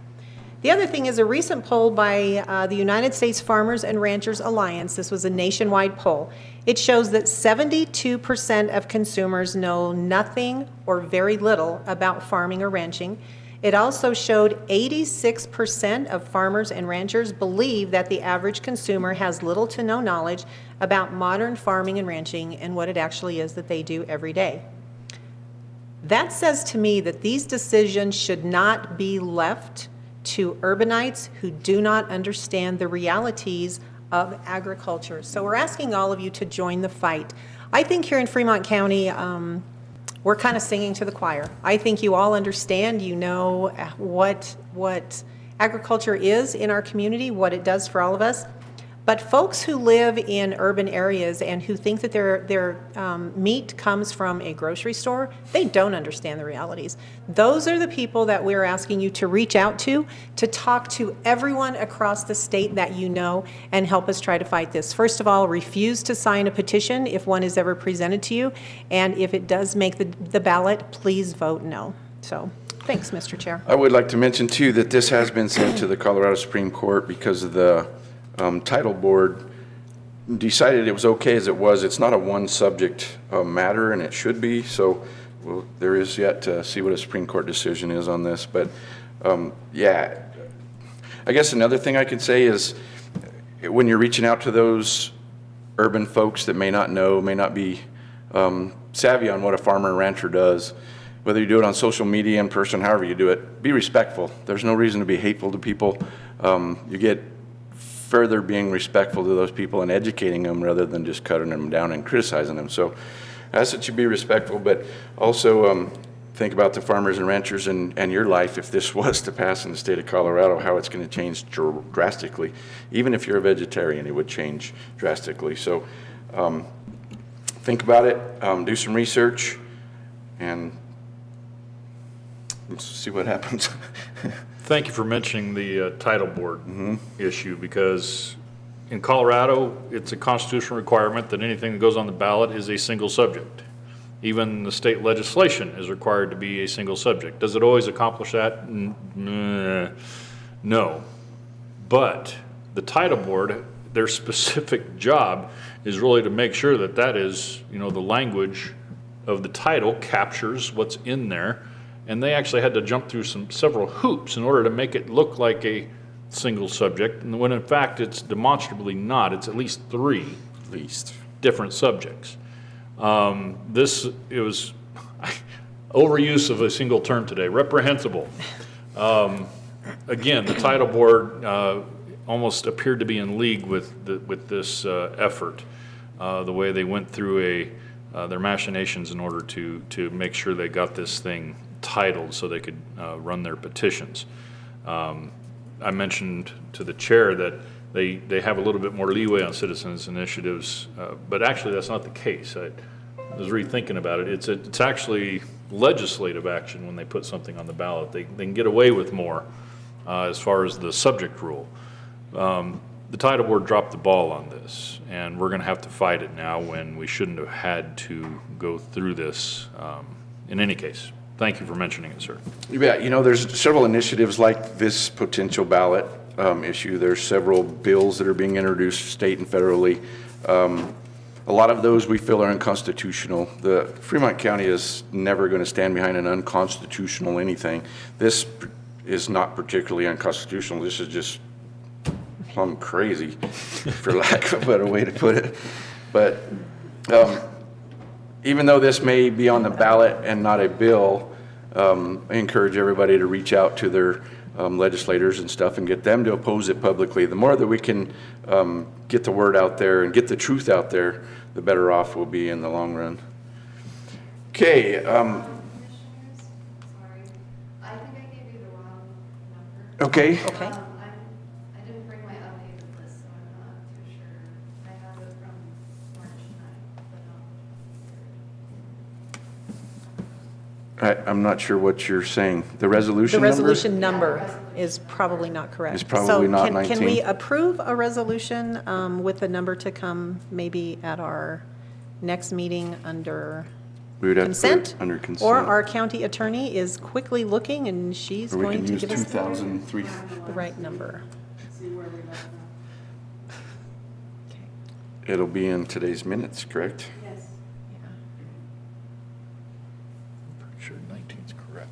The other thing is a recent poll by the United States Farmers and Ranchers Alliance. This was a nationwide poll. It shows that 72% of consumers know nothing or very little about farming or ranching. It also showed 86% of farmers and ranchers believe that the average consumer has little to no knowledge about modern farming and ranching and what it actually is that they do every day. That says to me that these decisions should not be left to urbanites who do not understand the realities of agriculture. So we're asking all of you to join the fight. I think here in Fremont County, we're kind of singing to the choir. I think you all understand, you know what agriculture is in our community, what it does for all of us. But folks who live in urban areas and who think that their meat comes from a grocery store, they don't understand the realities. Those are the people that we're asking you to reach out to talk to everyone across the state that you know and help us try to fight this. First of all, refuse to sign a petition if one is ever presented to you. And if it does make the ballot, please vote no. So, thanks, Mr. Chair. I would like to mention too that this has been sent to the Colorado Supreme Court because of the title board decided it was okay as it was. It's not a one subject matter, and it should be. So there is yet to see what a Supreme Court decision is on this. But yeah, I guess another thing I could say is when you're reaching out to those urban folks that may not know, may not be savvy on what a farmer and rancher does, whether you do it on social media, in person, however you do it, be respectful. There's no reason to be hateful to people. You get further being respectful to those people and educating them rather than just cutting them down and criticizing them. So I ask that you be respectful, but also think about the farmers and ranchers and your life. If this was to pass in the state of Colorado, how it's going to change drastically. Even if you're a vegetarian, it would change drastically. So think about it, do some research, and let's see what happens. Thank you for mentioning the title board issue, because in Colorado, it's a constitutional requirement that anything that goes on the ballot is a single subject. Even the state legislation is required to be a single subject. Does it always accomplish that? No. But the title board, their specific job is really to make sure that that is, the language of the title captures what's in there. And they actually had to jump through several hoops in order to make it look like a single subject, and when in fact it's demonstrably not. It's at least three different subjects. It was overuse of a single term today, reprehensible. Again, the title board almost appeared to be in league with this effort, the way they went through their machinations in order to make sure they got this thing titled so they could run their petitions. I mentioned to the chair that they have a little bit more leeway on citizens initiatives, but actually that's not the case. I was rethinking about it. It's actually legislative action when they put something on the ballot. They can get away with more as far as the subject rule. The title board dropped the ball on this, and we're going to have to fight it now when we shouldn't have had to go through this in any case. Thank you for mentioning it, sir. You bet. There's several initiatives like this potential ballot issue. There's several bills that are being introduced state and federally. A lot of those we feel are unconstitutional. The Fremont County is never going to stand behind an unconstitutional anything. This is not particularly unconstitutional. This is just plumb crazy, for lack of a better way to put it. But even though this may be on the ballot and not a bill, I encourage everybody to reach out to their legislators and stuff and get them to oppose it publicly. The more that we can get the word out there and get the truth out there, the better off we'll be in the long run. Okay. Commissioners, sorry, I think I gave you the wrong number. Okay. Okay. I didn't bring my updated list, so I'm not I'm not sure what you're saying. The The resolution number? resolution number is probably not correct. Is probably not So 19. can we approve a resolution with the number to come maybe at our next meeting under We would have to put it consent? under consent. Or our county attorney is quickly looking and she's Or we going can to use give us 2003. the right number. Okay. It'll be in today's minutes, correct? Pretty sure 19's correct.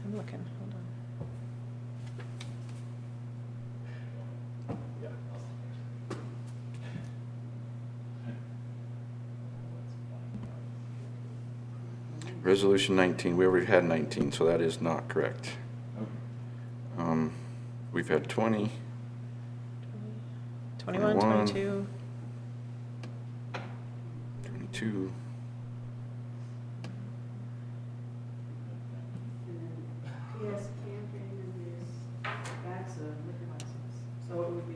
I'm looking, hold on. Resolution 19, we already had 19, so that is not correct. We've had 20, 21, 21. 22. 22. Yes, camping and this, that's a liquor license, so it would be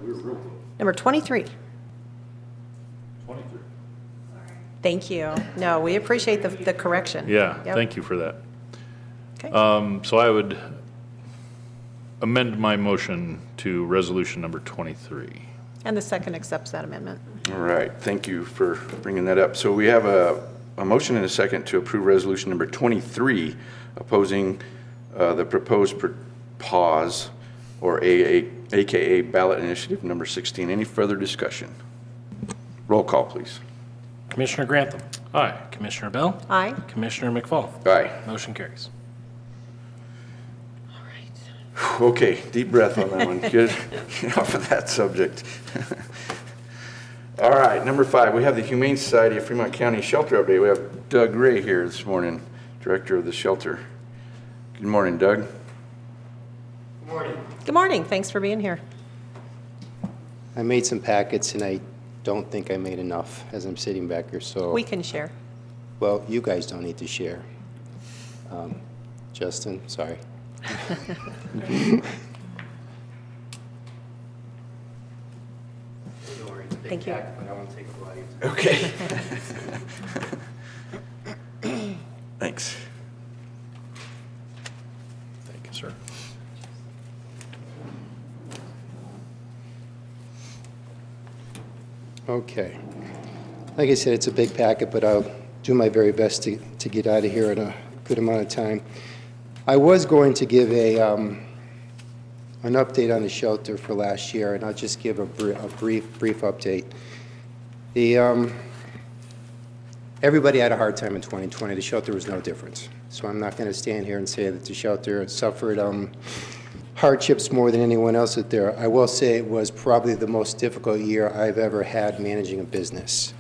23. Number 23. 23. Thank you. No, we appreciate the correction. Yeah, Yep. thank you for that. Okay. So I would amend my motion to resolution number 23. And the second accepts that amendment. All right, thank you for bringing that up. So we have a motion and a second to approve resolution number 23, opposing the proposed pause, or AKA ballot initiative number 16. Any further discussion? Roll call, please. Commissioner Grantham. Aye. Commissioner Bell. Aye. Commissioner McFall. Aye. Motion carries. Okay, deep breath on that one. Get off of that subject. All right, number 5, we have the Humane Society of Fremont County Shelter Update. We have Doug Ray here this morning, Director of the shelter. Good morning, Doug. Good morning. Thanks for being here. I made some packets, and I don't think I made enough as I'm sitting back here, so... We can share. Well, you guys don't need to share. Justin, sorry. Thank you. But I won't take a lot of your time. Okay. Thanks. Thank you, sir. Okay. Like I said, it's a big packet, but I'll do my very best to get out of here in a good amount of time. I was going to give an update on the shelter for last year, and I'll just give a brief update. Everybody had a hard time in 2020. The shelter was no different. So I'm not going to stand here and say that the shelter suffered hardships more than anyone else out there. I will say it was probably the most difficult year I've ever had managing a business.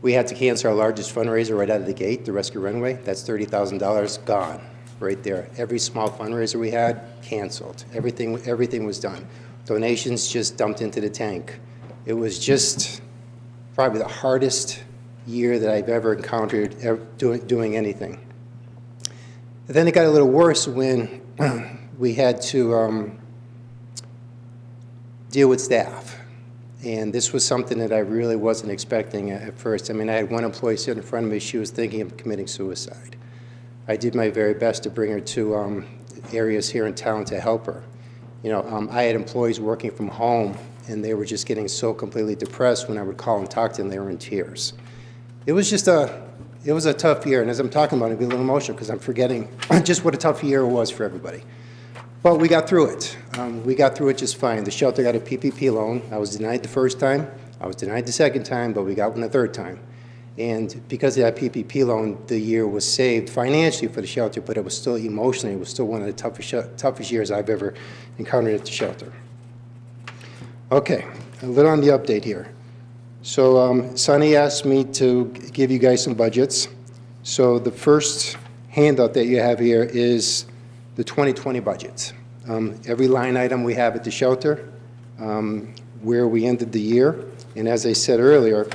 We had to cancel our largest fundraiser right out of the gate, the Rescue Runway. That's $30,000 gone right there. Every small fundraiser we had, canceled. Everything was done. Donations just dumped into the tank. It was just probably the hardest year that I've ever encountered doing anything. Then it got a little worse when we had to deal with staff. And this was something that I really wasn't expecting at first. I mean, I had one employee sitting in front of me. She was thinking of committing suicide. I did my very best to bring her to areas here in town to help her. You know, I had employees working from home, and they were just getting so completely depressed. When I would call and talk to them, they were in tears. It was just it was a tough year, and as I'm talking about it, I get a little emotional because I'm forgetting just what a tough year it was for everybody. But we got through it. We got through it just fine. The shelter got a PPP loan. I was denied the first time. I was denied the second time, but we got one the third time. And because of that PPP loan, the year was saved financially for the shelter, but it was still emotionally, it was still one of the toughest years I've ever encountered at the shelter. Okay, a little on the update here. So Sonny asked me to give you guys some budgets. So the first handout that you have here is the 2020 budget. Every line item we have at the shelter where we ended the year. And as I said earlier,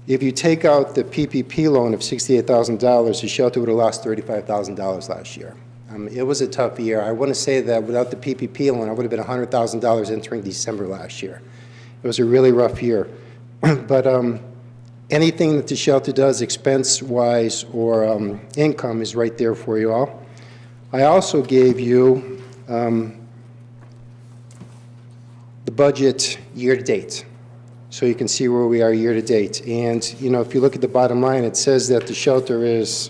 if you take out the PPP loan of $68,000, the shelter would have lost $35,000 last year. It was a tough year. I want to say that without the PPP loan, I would have been $100,000 entering December last year. It was a really rough year. But anything that the shelter does expense-wise or income is right there for you all. I also gave you the budget year-to-date, so you can see where we are year-to-date. And, you know, if you look at the bottom line, it says that the shelter is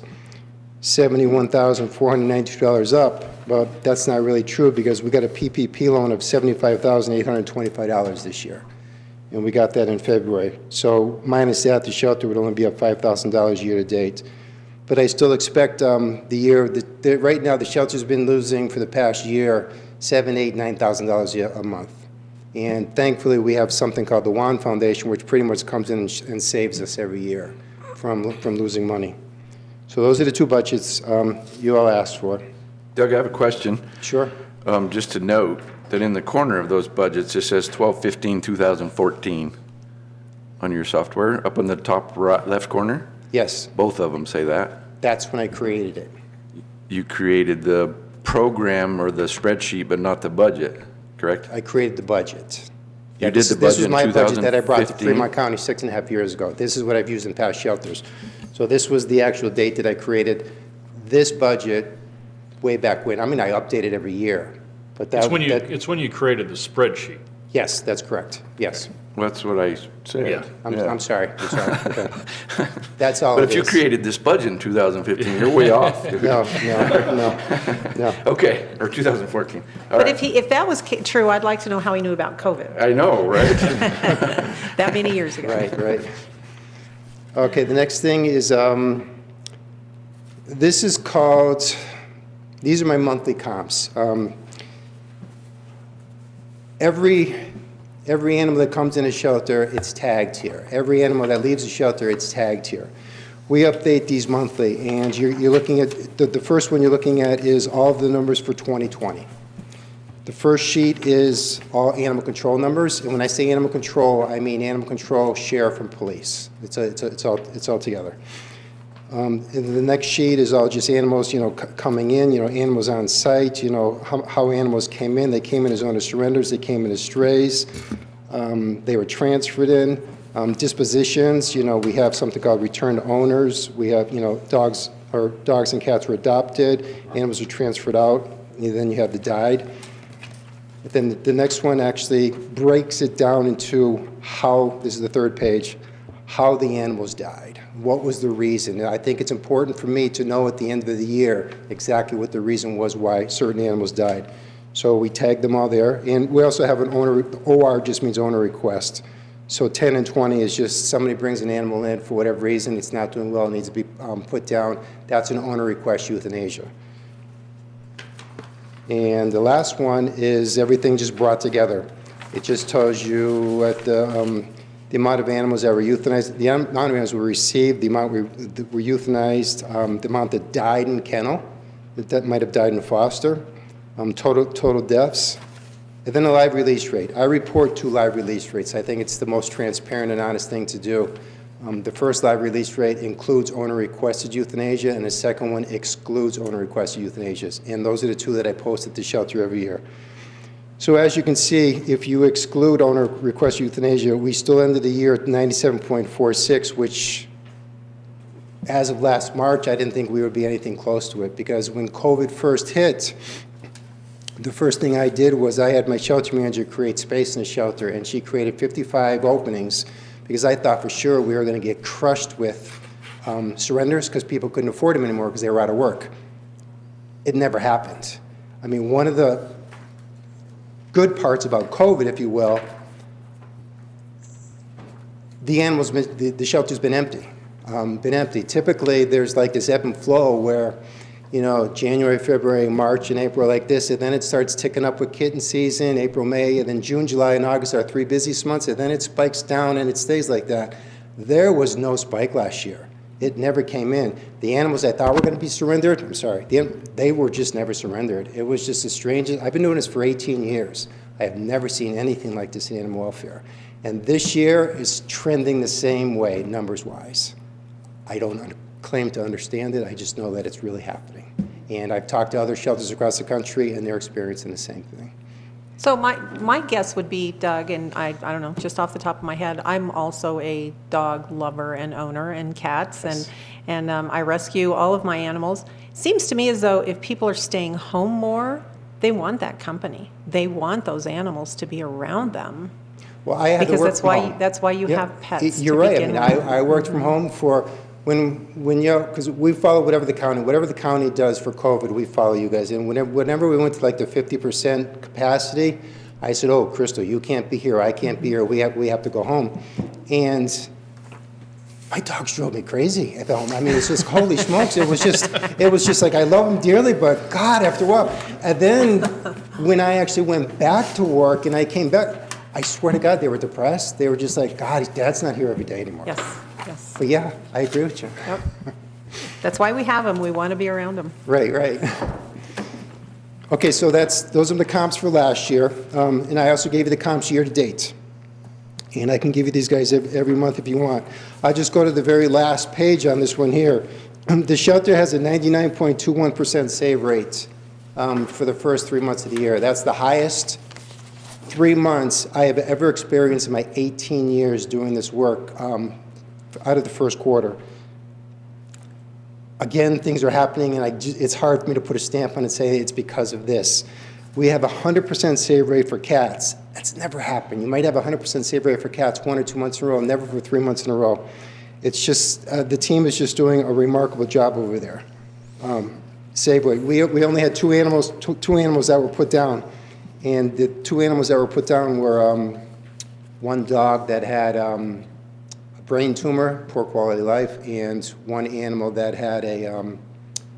$71,492 up, but that's not really true because we got a PPP loan of $75,825 this year, and we got that in February. So minus that, the shelter would only be up $5,000 year-to-date. But I still expect the year, right now the shelter's been losing for the past year $7,000, $8,000, $9,000 a month. And thankfully, we have something called the WAN Foundation, which pretty much comes in and saves us every year from losing money. So those are the two budgets you all asked for. Doug, I have a question. Sure. Just to note that in the corner of those budgets, it says 12/15/2014 on your software, up in the top right, left corner. Yes, Both of them say that. that's when I created it. You created the program or the spreadsheet, but not the budget, correct? I created the budget. You did This the is budget in my budget that I brought to 2015? Fremont County 6.5 years ago. This is what I've used in past shelters. So this was the actual date that I created this budget way back when. I mean, I update it every year, but that. It's when you created the spreadsheet. Yes, that's correct. Yes. Well, that's what I said. Yeah. I'm sorry. I'm sorry. Okay. That's all But it if you is. created this budget in 2015, you're way off, dude. No. Okay, or 2014. All But right. if that was true, I'd like to know how he knew about COVID I know, right? that many years ago. Right. Okay, the next thing is, this is called, these are my monthly comps. Every animal that comes in a shelter, it's tagged here. Every animal that leaves the shelter, it's tagged here. We update these monthly, and you're looking at, the first one you're looking at is all of the numbers for 2020. The first sheet is all animal control numbers, and when I say animal control, I mean animal control, sheriff, and police. It's all together. And the next sheet is all just animals, coming in, animals on site, how animals came in. They came in as owner surrenders, they came in as strays, they were transferred in. Dispositions, we have something called return to owners. We have, dogs and cats were adopted, animals were transferred out, and then you have the died. Then the next one actually breaks it down into how, this is the third page, how the animals died. What was the reason? And I think it's important for me to know at the end of the year exactly what the reason was why certain animals died. So we tagged them all there. And we also have an owner, OR just means owner request. So 10 and 20 is just somebody brings an animal in for whatever reason, it's not doing well, it needs to be put down. That's an owner request euthanasia. And the last one is everything just brought together. It just tells you at the amount of animals that were euthanized, the amount of animals were received, the amount that were euthanized, the amount that died in kennel, that might have died in foster, total deaths, and then the live release rate. I report 2 live release rates. I think it's the most transparent and honest thing to do. The first live release rate includes owner-requested euthanasia, and the second one excludes owner-requested euthanasias. And those are the 2 that I post at the shelter every year. So as you can see, if you exclude owner-requested euthanasia, we still ended the year at 97.46, which, as of last March, I didn't think we would be anything close to it, because when COVID first hit, the first thing I did was I had my shelter manager create space in the shelter, and she created 55 openings, because I thought for sure we were going to get crushed with surrenders because people couldn't afford them anymore because they were out of work. It never happened. I mean, one of the good parts about COVID, if you will, the shelter's been empty. Typically, there's like this ebb and flow where, January, February, March, and April like this, and then it starts ticking up with kitten season, April, May, and then June, July, and August are 3 busiest months, and then it spikes down and it stays like that. There was no spike last year. It never came in. The animals I thought were going to be surrendered, they were just never surrendered. It was just the strangest. I've been doing this for 18 years. I have never seen anything like this in animal welfare. And this year is trending the same way, numbers-wise. I don't claim to understand it, I just know that it's really happening. And I've talked to other shelters across the country, and they're experiencing the same thing. So my guess would be, Doug, and I don't know, just off the top of my head, I'm also a dog lover and owner and cats, and I rescue all of my animals. Seems to me as though if people are staying home more, they want that company. They want those animals to be around them. Well, I had Because to work that's from why home. that's why you Yeah, have pets. You're to right. I begin mean, with. I worked from home for when you know, because we follow whatever the county does for COVID, we follow you guys. And whenever we went to like the 50% capacity, I said, "Oh, Crystal, you can't be here. I can't be here. We have to go home." And my dogs drove me crazy at home. I mean, it's just holy smokes. It was just like I love them dearly, but God, after a while. And then when I actually went back to work and I came back, I swear to God, they were depressed. They were just like, God, Dad's not here every day anymore. Yes. But yeah, I agree with you. Yep. That's why we have them. We want to be around them. Right. Okay, so those are the comps for last year. And I also gave you the comps year to date. And I can give you these guys every month if you want. I'll just go to the very last page on this one here. The shelter has a 99.21% save rate for the first 3 months of the year. That's the highest 3 months I have ever experienced in my 18 years doing this work out of the first quarter. Again, things are happening, and it's hard for me to put a stamp on it and say it's because of this. We have a 100% save rate for cats. That's never happened. You might have a 100% save rate for cats 1 or 2 months in a row, never for 3 months in a row. It's just, the team is just doing a remarkable job over there. Save rate. We only had two animals that were put down. And the 2 animals that were put down were one dog that had a brain tumor, poor quality of life, and one animal that had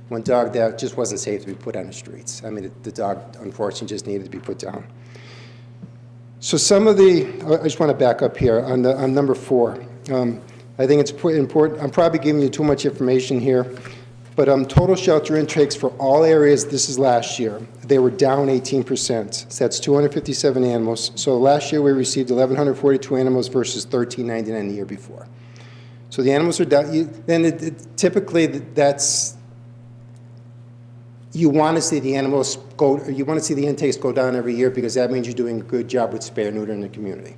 one dog that just wasn't safe to be put on the streets. I mean, the dog, unfortunately, just needed to be put down. So I just want to back up here on number 4. I think it's important. I'm probably giving you too much information here, but total shelter intakes for all areas, this is last year, they were down 18%. So that's 257 animals. So last year we received 1,142 animals versus 1,399 the year before. So the animals are down. Typically that's, you want to see the animals go, you want to see the intakes go down every year because that means you're doing a good job with spay and neuter in the community.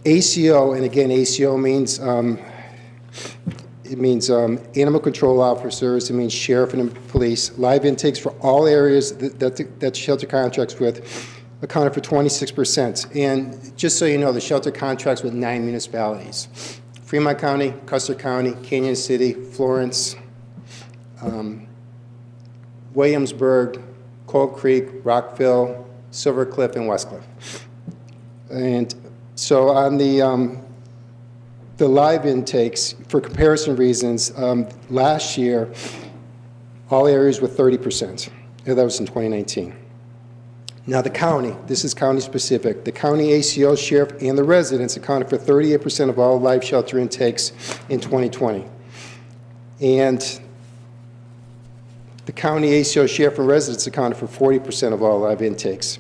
ACO, and again, ACO means, it means animal control officers, it means sheriff and police. Live intakes for all areas that shelter contracts with accounted for 26%. And just so you know, the shelter contracts with 9 municipalities: Fremont County, Custer County, Canyon City, Florence, Williamsburg, Cold Creek, Rockville, Silver Cliff, and Westcliff. And so on the live intakes, for comparison reasons, last year, all areas were 30%. That was in 2019. Now the county, this is county specific, the county ACO, sheriff, and the residents accounted for 38% of all live shelter intakes in 2020. And the county ACO, sheriff, and residents accounted for 40% of all live intakes.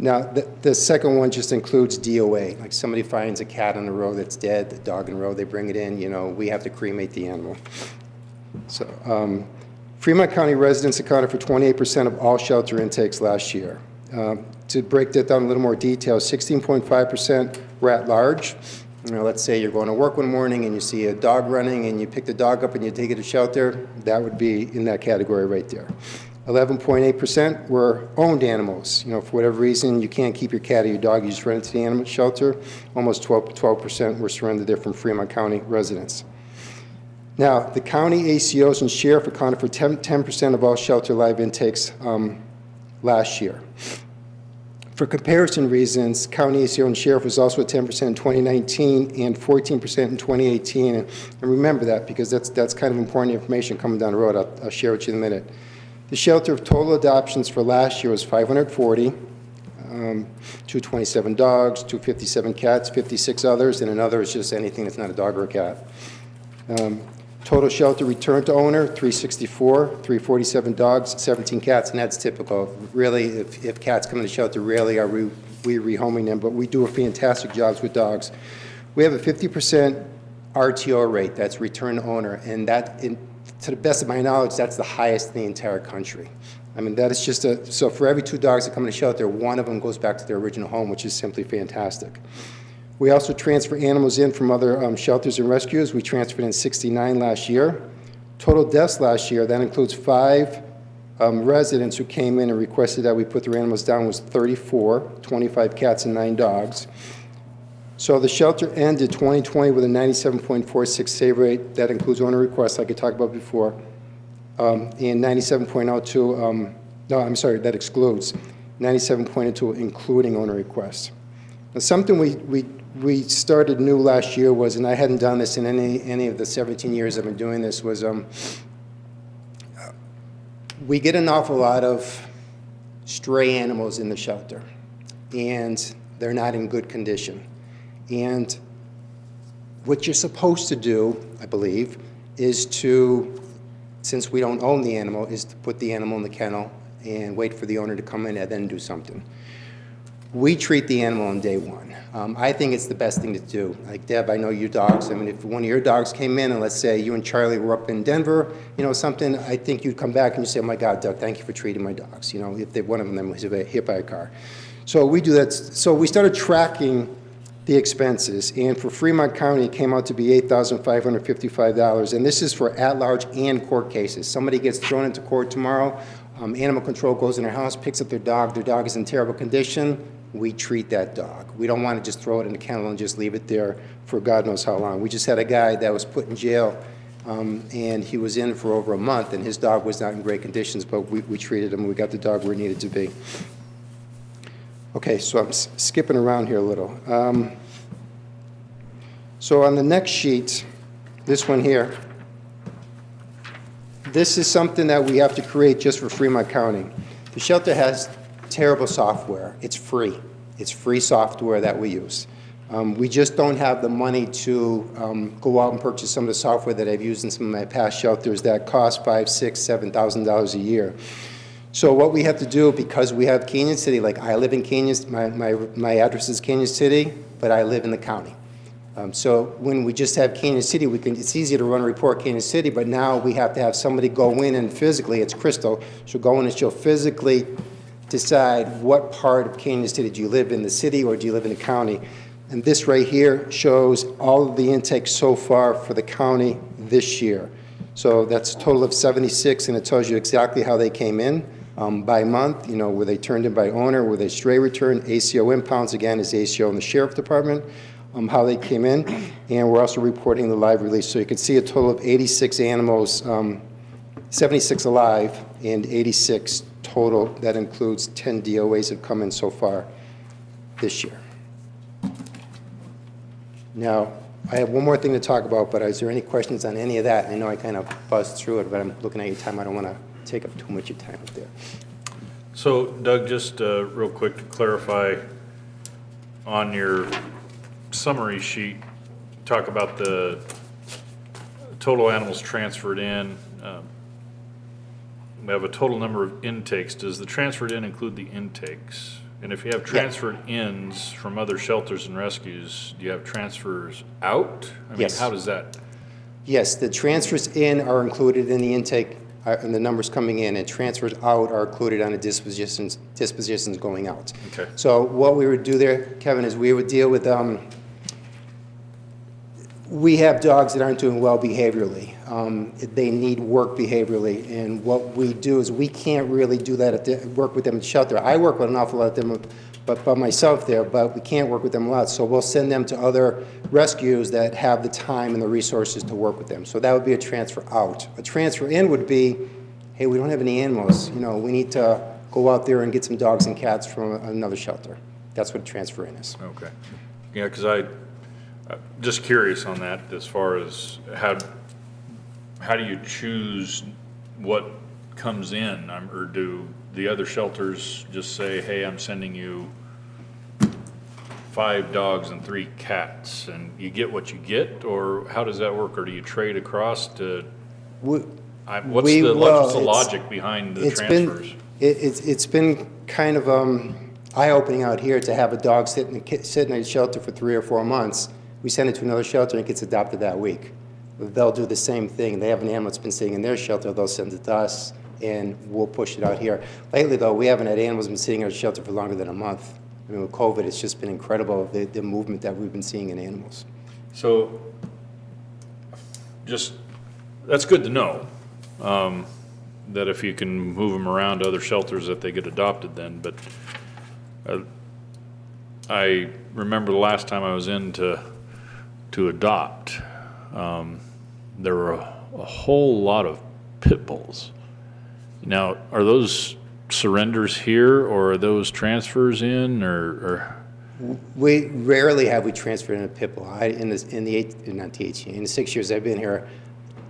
Now, the second one just includes DOA. Like somebody finds a cat on the road that's dead, the dog on the road, they bring it in, we have to cremate the animal. So, Fremont County residents accounted for 28% of all shelter intakes last year. To break that down in a little more detail, 16.5% were at large. Let's say you're going to work one morning and you see a dog running and you pick the dog up and you take it to shelter, that would be in that category right there. 11.8% were owned animals. For whatever reason, you can't keep your cat or your dog, you just run it to the animal shelter. Almost 12% were surrendered there from Fremont County residents. Now, the county ACOs and sheriff accounted for 10% of all shelter live intakes last year. For comparison reasons, county ACO and sheriff was also at 10% in 2019 and 14% in 2018. And remember that because that's kind of important information coming down the road. I'll share with you in a minute. The shelter of total adoptions for last year was 540, 227 dogs, 257 cats, 56 others, and another is just anything that's not a dog or a cat. Total shelter return to owner, 364, 347 dogs, 17 cats, and that's typical. Really, if cats come in the shelter, rarely are we rehoming them, but we do a fantastic jobs with dogs. We have a 50% RTO rate, that's return to owner, and that, to the best of my knowledge, that's the highest in the entire country. I mean, that is just so for every 2 dogs that come in the shelter, 1 of them goes back to their original home, which is simply fantastic. We also transfer animals in from other shelters and rescues. We transferred in 69 last year. Total deaths last year, that includes 5 residents who came in and requested that we put their animals down, was 34, 25 cats and 9 dogs. So the shelter ended 2020 with a 97.46 save rate. That includes owner requests, like I talked about before, and 97.02, no, I'm sorry, that excludes 97.02, including owner requests. Now, something we started new last year was, and I hadn't done this in any of the 17 years I've been doing this, was we get an awful lot of stray animals in the shelter, and they're not in good condition. And what you're supposed to do, I believe, is to, since we don't own the animal, is to put the animal in the kennel and wait for the owner to come in and then do something. We treat the animal on day 1. I think it's the best thing to do. Like, Deb, I know your dogs. I mean, if one of your dogs came in and let's say you and Charlie were up in Denver, you know, something, I think you'd come back and you say, oh my God, Doug, thank you for treating my dogs. You know, if one of them was hit by a car. So we do that. So we started tracking the expenses, and for Fremont County, it came out to be $8,555, and this is for at-large and court cases. Somebody gets thrown into court tomorrow, animal control goes in their house, picks up their dog is in terrible condition, we treat that dog. We don't want to just throw it in the kennel and just leave it there for God knows how long. We just had a guy that was put in jail, and he was in for over a month, and his dog was not in great conditions, but we treated him, and we got the dog where it needed to be. Okay, so I'm skipping around here a little. So on the next sheet, this one here, this is something that we have to create just for Fremont County. The shelter has terrible software. It's free. It's free software that we use. We just don't have the money to go out and purchase some of the software that I've used in some of my past shelters that cost $5,000, $6,000, $7,000 a year. So what we have to do, because we have Canyon City, like I live in Canyon, my address is Canyon City, but I live in the county. So when we just have Canyon City, it's easy to run a report Canyon City, but now we have to have somebody go in and physically, it's Crystal, she'll go in and she'll physically decide what part of Canyon City, do you live in the city or do you live in the county? And this right here shows all of the intakes so far for the county this year. So that's a total of 76, and it tells you exactly how they came in by month, you know, were they turned in by owner, were they stray returned, ACO impounds, again, is ACO in the Sheriff Department, how they came in, and we're also reporting the live release. So you can see a total of 86 animals, 76 alive, and 86 total. That includes 10 DOAs have come in so far this year. Now, I have one more thing to talk about, but is there any questions on any of that? I know I kind of buzzed through it, but I'm looking at your time. I don't want to take up too much of your time up there. So Doug, just real quick to clarify, on your summary sheet, talk about the total animals transferred in. We have a total number of intakes. Does the transferred in include the intakes? And if you have transferred ins from other shelters and rescues, do you have transfers out? I mean, Yes. how does that? Yes, the transfers in are included in the intake, and the numbers coming in, and transfers out are included on the dispositions going out. Okay. So what we would do there, Kevin, is we would deal with, we have dogs that aren't doing well behaviorally. They need work behaviorally, and what we do is we can't really do that work with them in shelter. I work with an awful lot of them, but by myself there, but we can't work with them a lot. So we'll send them to other rescues that have the time and the resources to work with them. So that would be a transfer out. A transfer in would be, hey, we don't have any animals. You know, we need to go out there and get some dogs and cats from another shelter. That's what a transfer in is. Okay. Yeah, because I'm just curious on that as far as how do you choose what comes in? Or do the other shelters just say, hey, I'm sending you 5 dogs and 3 cats, and you get what you get, or how does that work? Or do you trade across to, what's the logic behind the transfers? It's been kind of eye-opening out here to have a dog sit in a shelter for 3 or 4 months. We send it to another shelter and it gets adopted that week. They'll do the same thing. They have an animal that's been sitting in their shelter, they'll send it to us, and we'll push it out here. Lately, though, we haven't had animals been sitting in our shelter for longer than a month. I mean, with COVID, it's just been incredible, the movement that we've been seeing in animals. So, that's good to know, that if you can move them around to other shelters, that they get adopted then, but I remember the last time I was in to adopt, there were a whole lot of pit bulls. Now, are those surrenders here, or are those transfers in, or? We rarely have we transferred in a pit bull. In the 6 years I've been here,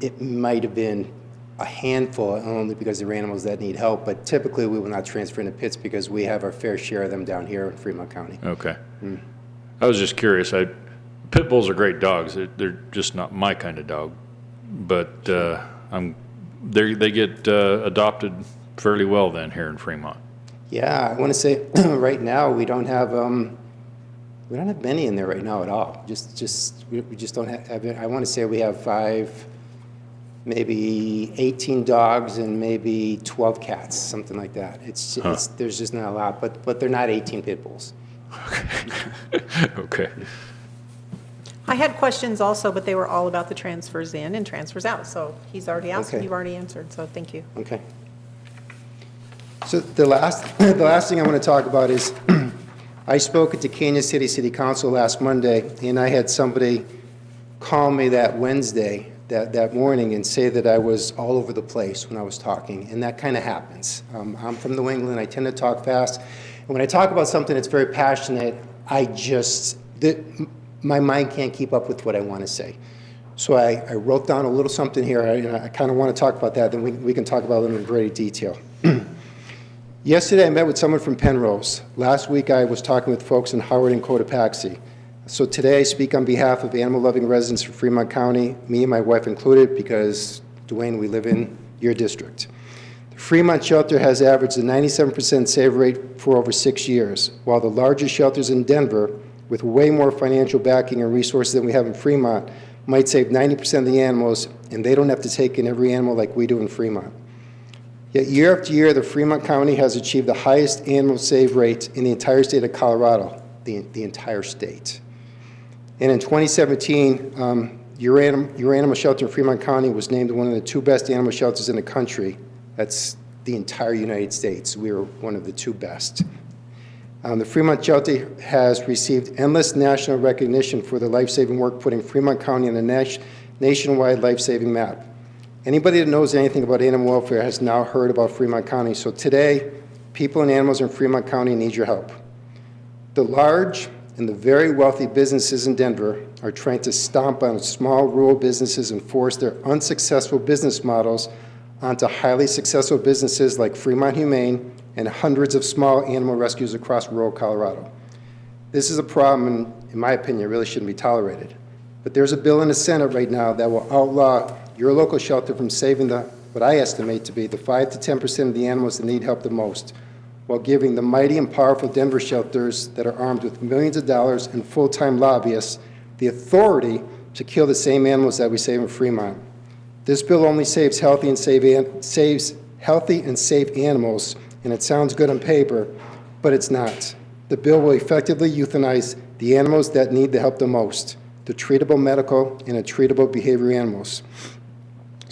it might have been a handful, only because they're animals that need help, but typically we will not transfer into pits because we have our fair share of them down here in Fremont County. Okay. I was just curious. Pit bulls are great dogs. They're just not my kind of dog, but they get adopted fairly well then here in Fremont. Yeah, I want to say right now we don't have many in there right now at all. We just don't have it. I want to say we have 5, maybe 18 dogs and maybe 12 cats, something like that. There's just not a lot, but they're not 18 pit bulls. Okay. I had questions also, but they were all about the transfers in and transfers out. So he's already asked, and you've already answered, so thank you. Okay. So the last thing I want to talk about is I spoke at the Kansas City Council last Monday, and I had somebody call me that Wednesday, that morning, and say that I was all over the place when I was talking, and that kind of happens. I'm from New England. I tend to talk fast, and when I talk about something that's very passionate, my mind can't keep up with what I want to say. So I wrote down a little something here. I kind of want to talk about that, then we can talk about it in great detail. Yesterday, I met with someone from Penrose. Last week, I was talking with folks in Howard and Cotopaxi. So today, I speak on behalf of animal-loving residents from Fremont County, me and my wife included, because, Dwayne, we live in your district. The Fremont shelter has averaged a 97% save rate for over 6 years, while the largest shelters in Denver, with way more financial backing and resources than we have in Fremont, might save 90% of the animals, and they don't have to take in every animal like we do in Fremont. Yet year after year, the Fremont County has achieved the highest animal save rate in the entire state of Colorado, the entire state. And in 2017, your animal shelter in Fremont County was named one of the 2 best animal shelters in the country. That's the entire United States. We were one of the 2 best. The Fremont shelter has received endless national recognition for the life-saving work, putting Fremont County on the nationwide life-saving map. Anybody that knows anything about animal welfare has now heard about Fremont County. So today, people and animals in Fremont County need your help. The large and the very wealthy businesses in Denver are trying to stomp on small rural businesses and force their unsuccessful business models onto highly successful businesses like Fremont Humane and hundreds of small animal rescues across rural Colorado. This is a problem, and in my opinion, really shouldn't be tolerated. But there's a bill in the Senate right now that will outlaw your local shelter from saving what I estimate to be the 5 to 10% of the animals that need help the most, while giving the mighty and powerful Denver shelters that are armed with millions of dollars and full-time lobbyists the authority to kill the same animals that we save in Fremont. This bill only saves healthy and safe animals, and it sounds good on paper, but it's not. The bill will effectively euthanize the animals that need the help the most, the treatable medical and untreatable behavior animals.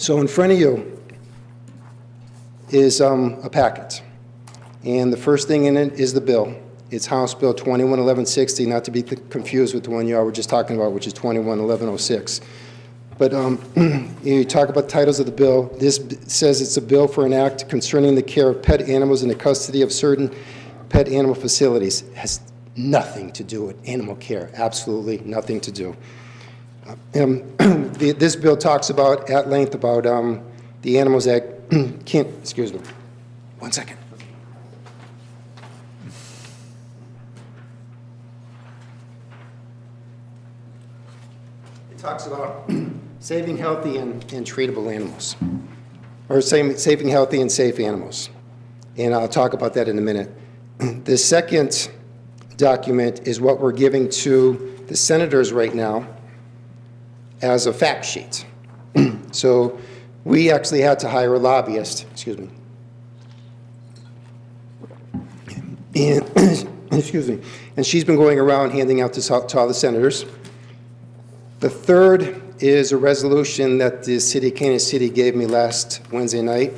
So in front of you is a packet, and the first thing in it is the bill. It's House Bill 211160, not to be confused with the one you all were just talking about, which is 211106. But you talk about titles of the bill. This says it's a bill for an act concerning the care of pet animals in the custody of certain pet animal facilities. It has nothing to do with animal care, absolutely nothing to do. This bill talks about, at length, about the animals that can't, excuse me, 1 second. talks about saving healthy and treatable animals, or saving healthy and safe animals. And I'll talk about that in a minute. The second document is what we're giving to the senators right now as a fact sheet. So we actually had to hire a lobbyist, excuse me. And, excuse me, and she's been going around handing out this to all the senators. The third is a resolution that the city of Kansas City gave me last Wednesday night.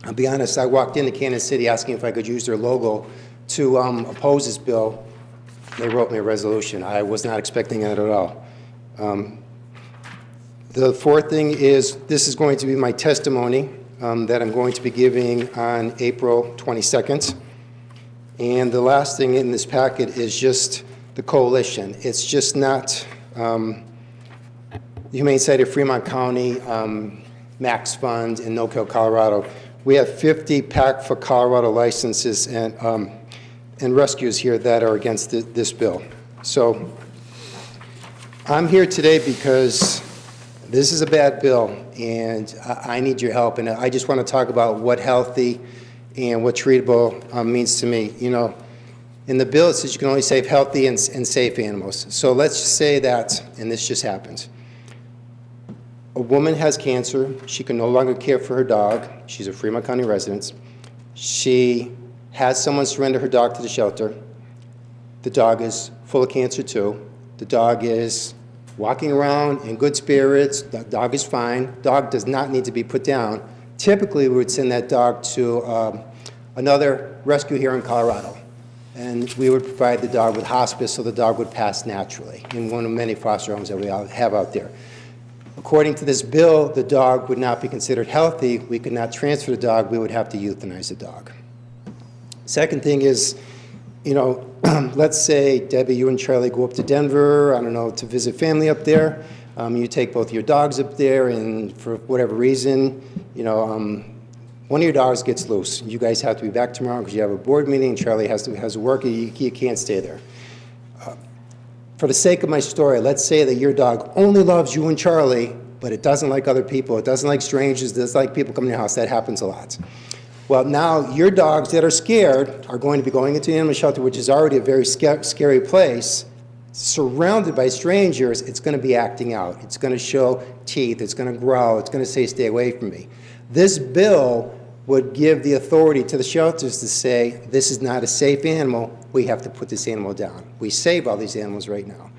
I'll be honest, I walked into Kansas City asking if I could use their logo to oppose this bill. They wrote me a resolution. I was not expecting that at all. The fourth thing is, this is going to be my testimony that I'm going to be giving on April 22nd. And the last thing in this packet is just the coalition. It's just not the Humane Society of Fremont County, Max Fund, and No Kill Colorado. We have 50 Pack for Colorado licenses and rescues here that are against this bill. So I'm here today because this is a bad bill, and I need your help. And I just want to talk about what healthy and what treatable means to me. You know, in the bill, it says you can only save healthy and safe animals. So let's just say that, and this just happens. A woman has cancer. She can no longer care for her dog. She's a Fremont County resident. She has someone surrender her dog to the shelter. The dog is full of cancer too. The dog is walking around in good spirits. The dog is fine. Dog does not need to be put down. Typically, we would send that dog to another rescue here in Colorado. And we would provide the dog with hospice so the dog would pass naturally in one of many foster homes that we have out there. According to this bill, the dog would not be considered healthy. We could not transfer the dog. We would have to euthanize the dog. Second thing is, you know, let's say, Debbie, you and Charlie go up to Denver, I don't know, to visit family up there. You take both your dogs up there, and for whatever reason, you know, one of your dogs gets loose. You guys have to be back tomorrow because you have a board meeting, and Charlie has to work, you can't stay there. For the sake of my story, let's say that your dog only loves you and Charlie, but it doesn't like other people, it doesn't like strangers, it doesn't like people coming to your house. That happens a lot. Well, now your dogs that are scared are going to be going into the animal shelter, which is already a very scary place, surrounded by strangers. It's going to be acting out. It's going to show teeth. It's going to growl. It's going to say, stay away from me. This bill would give the authority to the shelters to say, this is not a safe animal. We have to put this animal down. We save all these animals right now.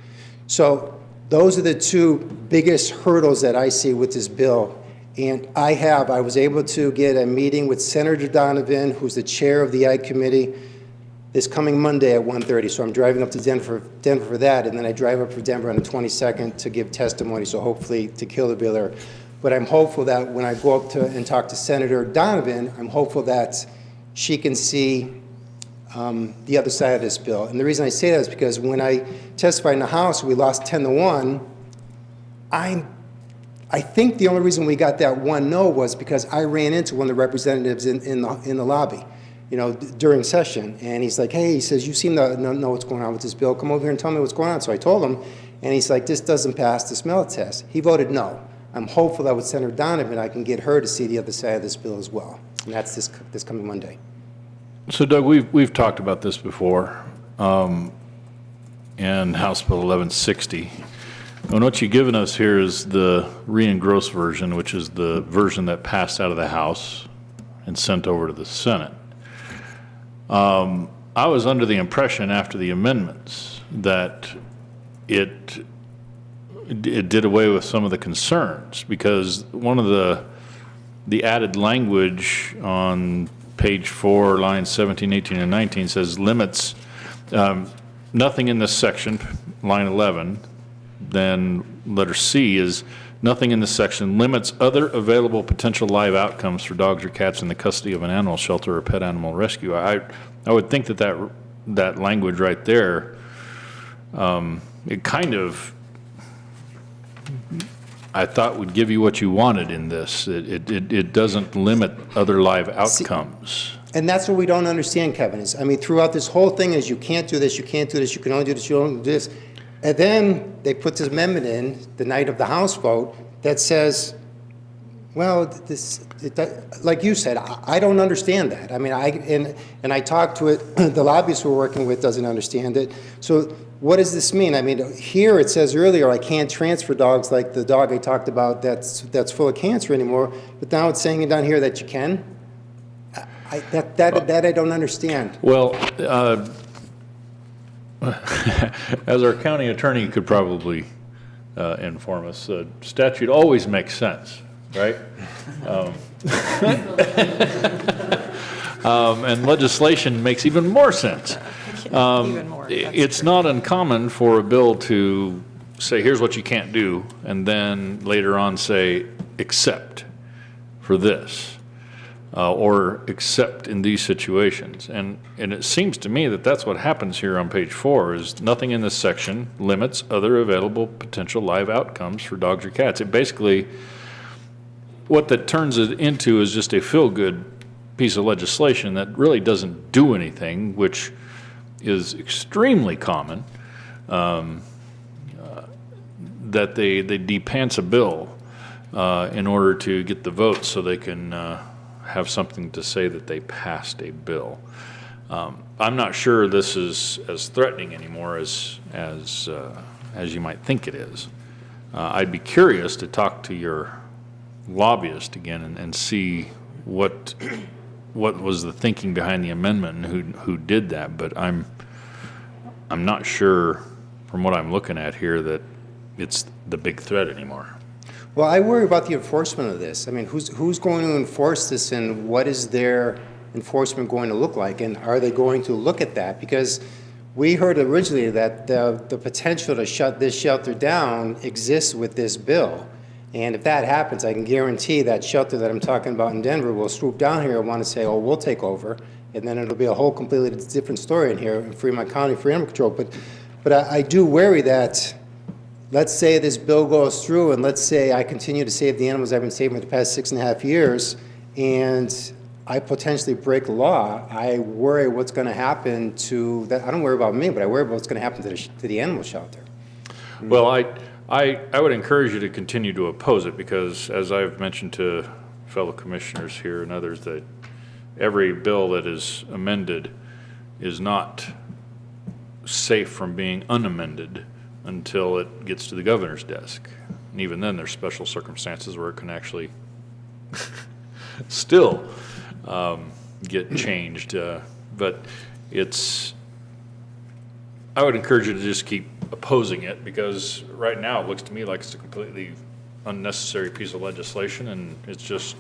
So those are the two biggest hurdles that I see with this bill. And I was able to get a meeting with Senator Donovan, who's the chair of the Ag Committee, this coming Monday at 1:30. So I'm driving up to Denver for that, and then I drive up for Denver on the 22nd to give testimony, so hopefully to kill the bill there. But I'm hopeful that when I go up to and talk to Senator Donovan, I'm hopeful that she can see the other side of this bill. And the reason I say that is because when I testified in the House, we lost 10-1. I think the only reason we got that one no was because I ran into one of the representatives in the lobby, you know, during session. And he's like, hey, he says, you seem to know what's going on with this bill. Come over here and tell me what's going on. So I told him, and he's like, this doesn't pass the smell test. He voted no. I'm hopeful that with Senator Donovan, I can get her to see the other side of this bill as well. And that's this coming Monday. So Doug, we've talked about this before, in House Bill 1160. And what you've given us here is the re-engrossed version, which is the version that passed out of the House and sent over to the Senate. I was under the impression after the amendments that it did away with some of the concerns, because one of the added language on page 4, lines 17, 18, and 19 says limits, nothing in this section, line 11, then letter C is nothing in this section limits other available potential live outcomes for dogs or cats in the custody of an animal shelter or pet animal rescue. I would think that language right there, it kind of, I thought would give you what you wanted in this. It doesn't limit other live outcomes. And that's what we don't understand, Kevin, is, I mean, throughout this whole thing is you can't do this, you can't do this, you can only do this, you only do this. And then they put this amendment in the night of the House vote that says, well, like you said, I don't understand that. I mean, and I talked to it, the lobbyist we're working with doesn't understand it. So what does this mean? I mean, here it says earlier, I can't transfer dogs like the dog I talked about that's full of cancer anymore, but now it's saying down here that you can? That I don't understand. Well, as our county attorney could probably inform us, statute always makes sense, right? And legislation makes even more sense. Even more. That's It's not uncommon for a bill to say, here's what you can't do, and then later on say, except for this. Or except in these situations. And it seems to me that that's what happens here on page 4, is nothing in this section limits other available potential live outcomes for dogs or cats. It basically, what that turns it into is just a feel-good piece of legislation that really doesn't do anything, which is extremely common, that they de-pants a bill in order to get the votes so they can have something to say that they passed a bill. I'm not sure this is as threatening anymore as you might think it is. I'd be curious to talk to your lobbyist again and see what was the thinking behind the amendment and who did that. But I'm not sure from what I'm looking at here that it's the big threat anymore. Well, I worry about the enforcement of this. I mean, who's going to enforce this, and what is their enforcement going to look like? And are they going to look at that? Because we heard originally that the potential to shut this shelter down exists with this bill. And if that happens, I can guarantee that shelter that I'm talking about in Denver will swoop down here and want to say, oh, we'll take over. And then it'll be a whole completely different story in here in Fremont County for animal control. But I do worry that, let's say this bill goes through, and let's say I continue to save the animals I've been saving for the past 6.5 years, and I potentially break the law. I worry what's going to happen to that. I don't worry about me, but I worry about what's going to happen to the animal shelter. Well, I would encourage you to continue to oppose it, because as I've mentioned to fellow commissioners here and others, that every bill that is amended is not safe from being unamended until it gets to the governor's desk. And even then, there's special circumstances where it can actually still get changed. But I would encourage you to just keep opposing it, because right now it looks to me like it's a completely unnecessary piece of legislation, and it's just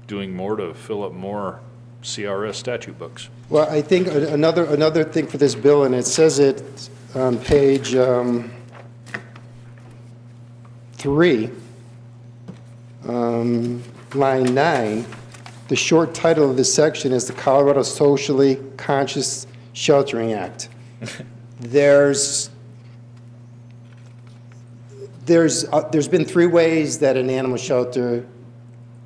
doing more to fill up more CRS statute books. Well, I think another thing for this bill, and it says it on page 3, line 9, the short title of this section is the Colorado Socially Conscious Sheltering Act. There's been 3 ways that an animal shelter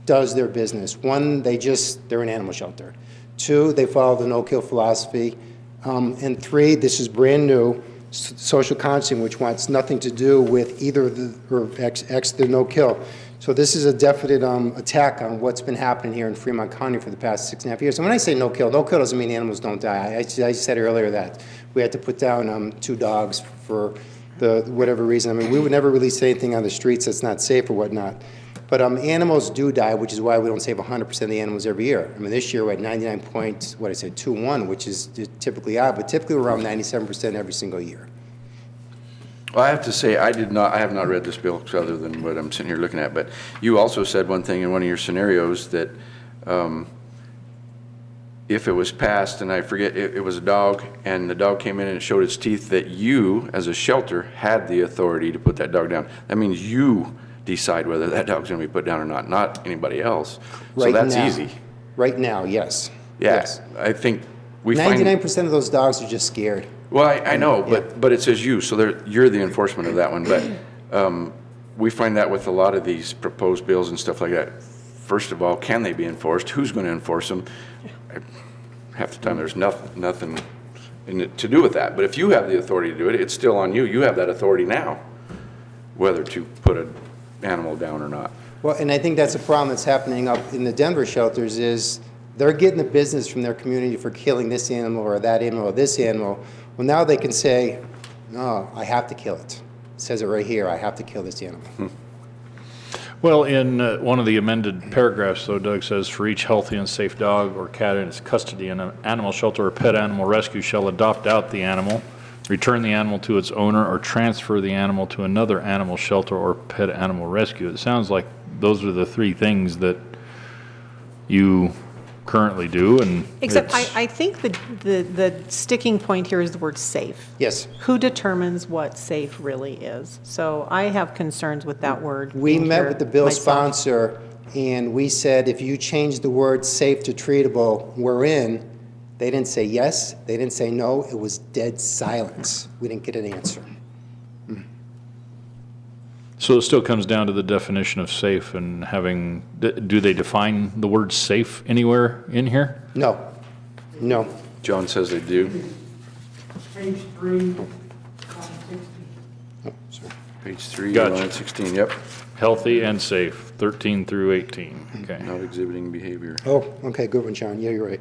does their business. 1, they're an animal shelter. 2, they follow the no-kill philosophy. And 3, this is brand new, social conscience, which wants nothing to do with either the no-kill. So this is a definite attack on what's been happening here in Fremont County for the past 6.5 years. And when I say no-kill doesn't mean animals don't die. I said earlier that we had to put down 2 dogs for whatever reason. I mean, we would never release anything on the streets that's not safe or whatnot. But animals do die, which is why we don't save 100% of the animals every year. I mean, this year we're at 99.21, which is typically odd, but typically we're around 97% every single year. Well, I have to say, I have not read this bill other than what I'm sitting here looking at, but you also said one thing in one of your scenarios that if it was passed, and I forget, it was a dog, and the dog came in and it showed its teeth, that you, as a shelter, had the authority to put that dog down. That means you decide whether that dog's going to be put down or not anybody else. So that's easy. Right now, yes. Yeah, yes. I think we 99% of those dogs are just scared. Well, I know, but it says you, so you're the enforcement of that one. But we find that with a lot of these proposed bills and stuff like that. First of all, can they be enforced? Who's going to enforce them? Half the time there's nothing to do with that. But if you have the authority to do it, it's still on you. You have that authority now, whether to put an animal down or not. Well, and I think that's a problem that's happening up in the Denver shelters is they're getting the business from their community for killing this animal or that animal or this animal. Well, now they can say, no, I have to kill it. It says it right here, I have to kill this animal. Well, in one of the amended paragraphs, though, Doug says, for each healthy and safe dog or cat in its custody, an animal shelter or pet animal rescue shall adopt out the animal, return the animal to its owner, or transfer the animal to another animal shelter or pet animal rescue. It sounds like those are the three things that you currently do, and Except it's- I think the sticking point here is the word safe. Yes. Who determines what safe really is? So I have concerns with that word. We in met here with the bill myself. sponsor, and we said, if you change the word safe to treatable, we're in. They didn't say yes, they didn't say no, it was dead silence. We didn't get an answer. So it still comes down to the definition of safe and having, do they define the word safe anywhere in here? No, no. John says they do. Page 3, column 16. Oh, sorry. Page 3, Gotcha. line 16, yep. Healthy and safe, 13 through 18, okay. Not exhibiting behavior. Oh, okay, good one, John, yeah, you're right.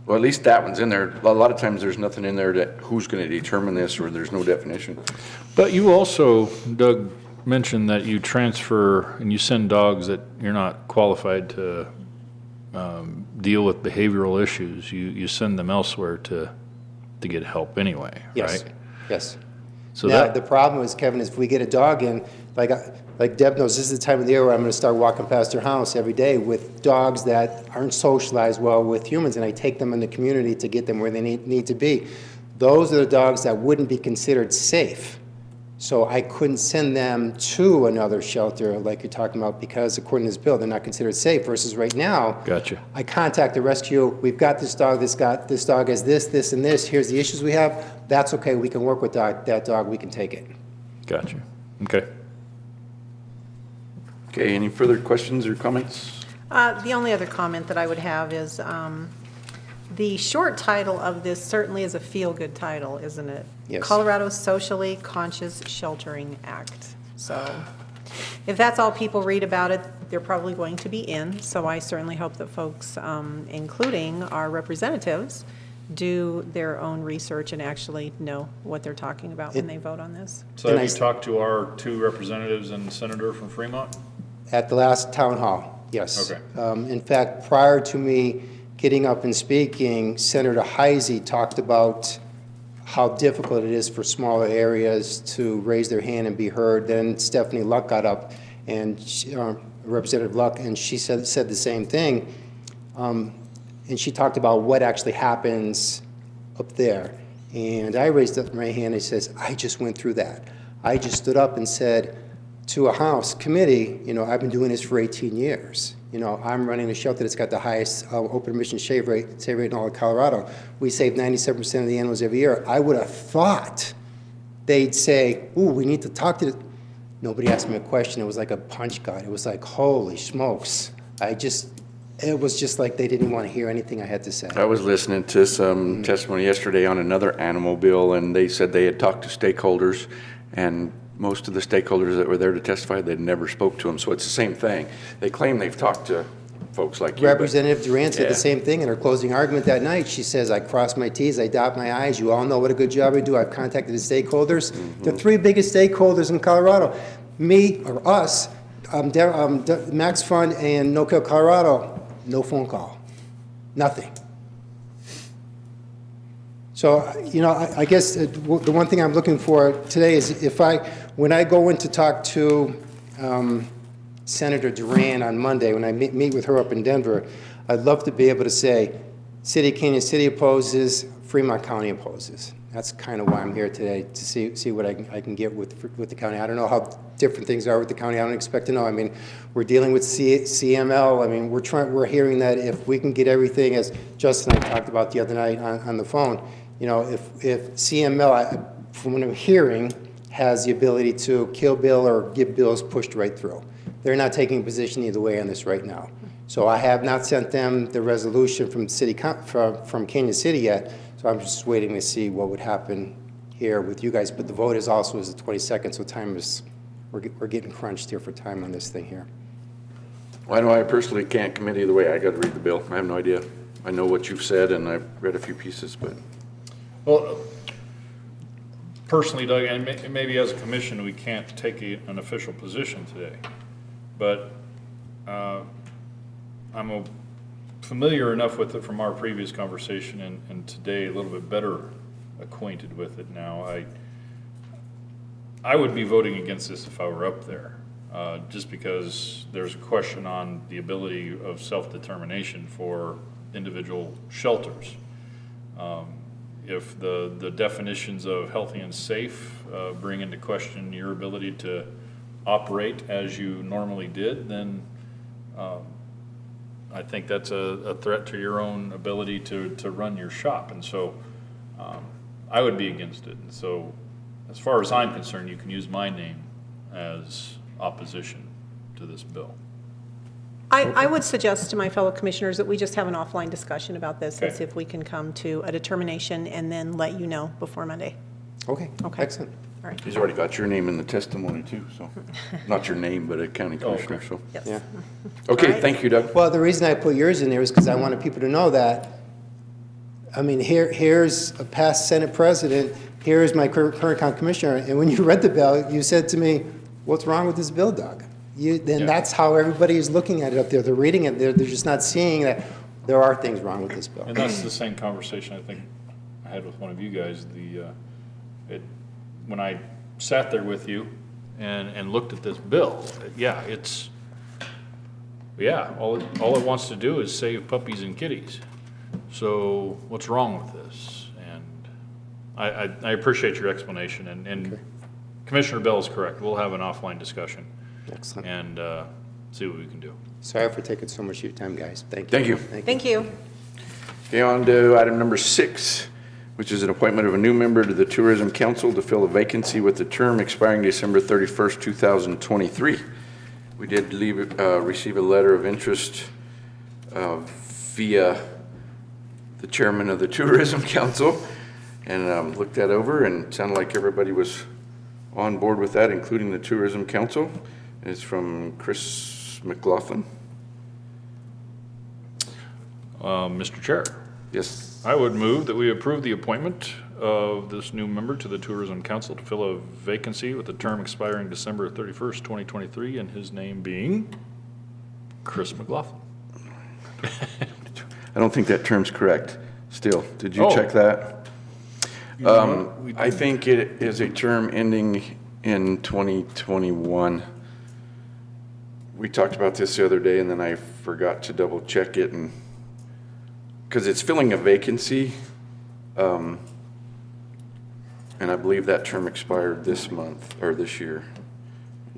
Well, at least that one's in there. A lot of times there's nothing in there that who's going to determine this, or there's no definition. But you also, Doug, mentioned that you transfer and you send dogs that you're not qualified to deal with behavioral issues. You send them elsewhere to get help anyway, Yes, right? yes. So Now, that, the problem is, Kevin, is if we get a dog in, like Deb knows, this is the time of the year where I'm going to start walking past her house every day with dogs that aren't socialized well with humans, and I take them in the community to get them where they need to be. Those are the dogs that wouldn't be considered safe. So I couldn't send them to another shelter like you're talking about because according to this bill, they're not considered safe versus right now. Gotcha. I contact the rescue, we've got this dog has this, and this, here's the issues we have. That's okay, we can work with that dog, we can take it. gotcha, okay. Okay, any further questions or comments? The only other comment that I would have is the short title of this certainly is a feel-good title, isn't it? Yes. Colorado Socially Conscious Sheltering Act. So if that's all people read about it, they're probably going to be in. So I certainly hope that folks, including our representatives, do their own research and actually know what they're talking about when they vote on this. So And have I- you talked to our two representatives and senator from Fremont? At the last town hall, yes. Okay. In fact, prior to me getting up and speaking, Senator Heisey talked about how difficult it is for smaller areas to raise their hand and be heard. Then Stephanie Luck got up, and Representative Luck, and she said the same thing. And she talked about what actually happens up there. And I raised up my hand and says, I just went through that. I just stood up and said to a House committee, I've been doing this for 18 years. I'm running a shelter that's got the highest open admission save rate in all of Colorado. We save 97% of the animals every year. I would have thought they'd say, ooh, we need to talk to the... Nobody asked me a question. It was like a punch card. It was like, holy smokes. It was just like they didn't want to hear anything I had to say. I was listening to some testimony yesterday on another animal bill, and they said they had talked to stakeholders, and most of the stakeholders that were there to testify, they'd never spoke to them. So it's the same thing. They claim they've talked to folks like you. but- Representative Duran said Yeah. the same thing in her closing argument that night. She says, I cross my Ts, I dot my Is. You all know what a good job I do. I've contacted the stakeholders. The three biggest stakeholders in Colorado, me or us, Max Fund and No Kill Colorado, no phone call, nothing. So, I guess the one thing I'm looking for today is when I go in to talk to Senator Duran on Monday, when I meet with her up in Denver, I'd love to be able to say, City of Canyon City opposes, Fremont County opposes. That's kind of why I'm here today, to see what I can get with the county. I don't know how different things are with the county. I don't expect to know. I mean, we're dealing with CML. I mean, we're hearing that if we can get everything, as Justin and I talked about the other night on the phone, if CML, from what I'm hearing, has the ability to kill bill or get bills pushed right through. They're not taking a position either way on this right now. So I have not sent them the resolution from from Kansas City yet, so I'm just waiting to see what would happen here with you guys. But the vote is also the 22nd, so time is, we're getting crunched here for time on this thing here. Well, I know I personally can't commit either way. I got to read the bill. I have no idea. I know what you've said, and I've read a few pieces, but Well, personally, Doug, and maybe as a commission, we can't take an official position today, but I'm familiar enough with it from our previous conversation and today a little bit better acquainted with it now. I would be voting against this if I were up there, just because there's a question on the ability of self-determination for individual shelters. If the definitions of healthy and safe bring into question your ability to operate as you normally did, then I think that's a threat to your own ability to run your shop. And so I would be against it. And so as far as I'm concerned, you can use my name as opposition to this bill. I would suggest to my fellow commissioners that we just have an offline discussion about this and Okay. see if we can come to a determination and then let you know before Monday. Okay, Okay. excellent. All right. he's already got your name in the testimony too, so, not your name, but a county commissioner, okay. so. Yes. Yeah. Okay, All right. thank you, Doug. Well, the reason I put yours in there is because I wanted people to know that, I mean, here's a past Senate president, here's my current county commissioner, and when you read the bill, you said to me, what's wrong with this bill, Doug? Then Yeah. that's how everybody is looking at it up there. They're reading it, they're just not seeing that there are things wrong with this bill. And that's the same conversation I think I had with one of you guys. When I sat there with you and looked at this bill, all it wants to do is save puppies and kitties. So what's wrong with this? And I appreciate your explanation, and Commissioner Bell is correct. We'll have an offline discussion Excellent. and see what we can do. Sorry for taking so much of your time, guys. Thank you. Thank you. Thank you. Okay, on to item number 6, which is an appointment of a new member to the Tourism Council to fill a vacancy with the term expiring December 31st, 2023. We did receive a letter of interest via the chairman of the Tourism Council, and looked that over, and it sounded like everybody was on board with that, including the Tourism Council. It's from Chris McLaughlin. Mr. Chair. Yes. I would move that we approve the appointment of this new member to the Tourism Council to fill a vacancy with a term expiring December 31st, 2023, and his name being Chris McLaughlin. I don't think that term's correct still. Did you Oh. check that? You know what? We I didn't. think it is a term ending in 2021. We talked about this the other day, and then I forgot to double check it, and because it's filling a vacancy, and I believe that term expired this month, or this year.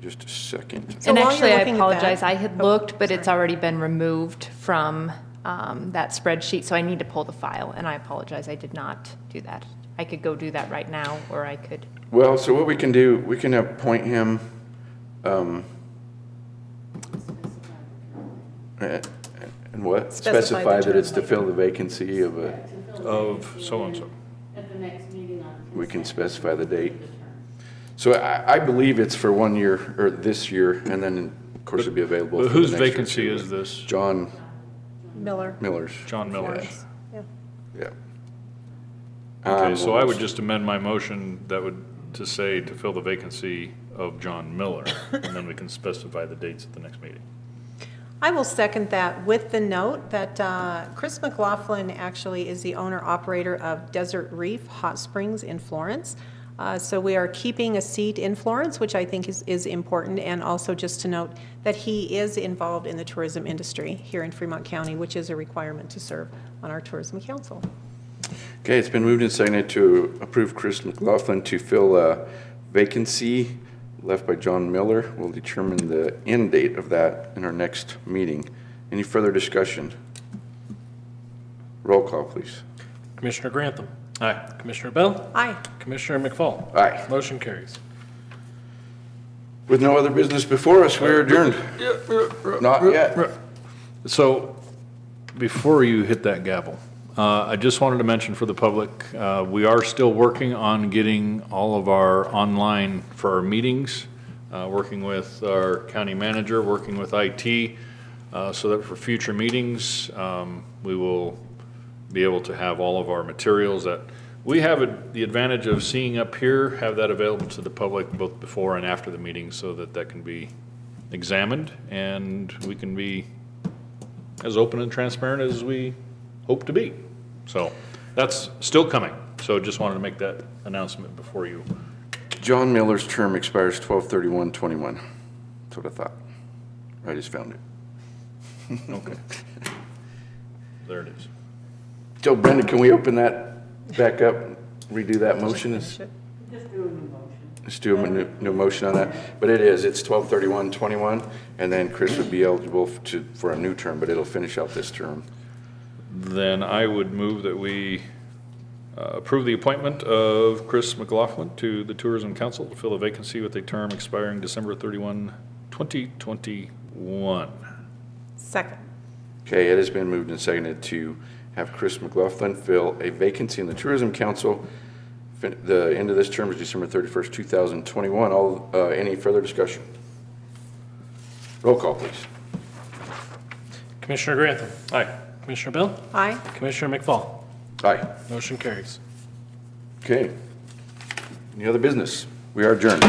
Just a second. So And while actually, you're I looking at apologize. that- I had Oh, looked, but it's sorry. already been removed from that spreadsheet, so I need to pull the file, and I apologize. I did not do that. I could go do that right now, or I could. Well, so what we can do, we can appoint him, and what? Specify the Specify that it's to term. fill the vacancy of a, Of so-and-so. At the next meeting on. we can specify the date. So I believe it's for 1 year, or this year, and then, of course, it'll be available. But for the whose next year, vacancy too. is this? John Miller. Miller's, John Miller. Yes. Yeah. yeah. Okay, so I would just amend my motion to say to fill the vacancy of John Miller, and then we can specify the dates at the next meeting. I will second that with the note that Chris McLaughlin actually is the owner-operator of Desert Reef Hot Springs in Florence. So we are keeping a seat in Florence, which I think is important, and also just to note that he is involved in the tourism industry here in Fremont County, which is a requirement to serve on our Tourism Council. Okay, it's been moved and seconded to approve Chris McLaughlin to fill a vacancy left by John Miller. We'll determine the end date of that in our next meeting. Any further discussion? Roll call, please. Commissioner Grantham. Aye. Commissioner Bell. Aye. Commissioner McFall. Aye. Motion carries. With no other business before us, we're adjourned. Not yet. So, before you hit that gavel, I just wanted to mention for the public, we are still working on getting all of our online for our meetings, working with our county manager, working with IT, so that for future meetings, we will be able to have all of our materials that we have the advantage of seeing up here, have that available to the public both before and after the meeting so that that can be examined and we can be as open and transparent as we hope to be. So that's still coming. So just wanted to make that announcement before you. John Miller's term expires 12/31/21. That's what I thought. I just found it. Okay. There it is. So Brenda, can we open that back up, redo that motion? Just do a new motion. Let's do a new motion on that. But it's 12/31/21, and then Chris would be eligible for a new term, but it'll finish out this term. Then I would move that we approve the appointment of Chris McLaughlin to the Tourism Council to fill a vacancy with a term expiring December 31, 2021. Second. Okay, it has been moved and seconded to have Chris McLaughlin fill a vacancy in the Tourism Council. The end of this term is December 31st, 2021. Any further discussion? Roll call, please. Commissioner Grantham. Aye. Commissioner Bill. Aye. Commissioner McFall. Aye. Motion carries. Okay. Any other business? We are adjourned.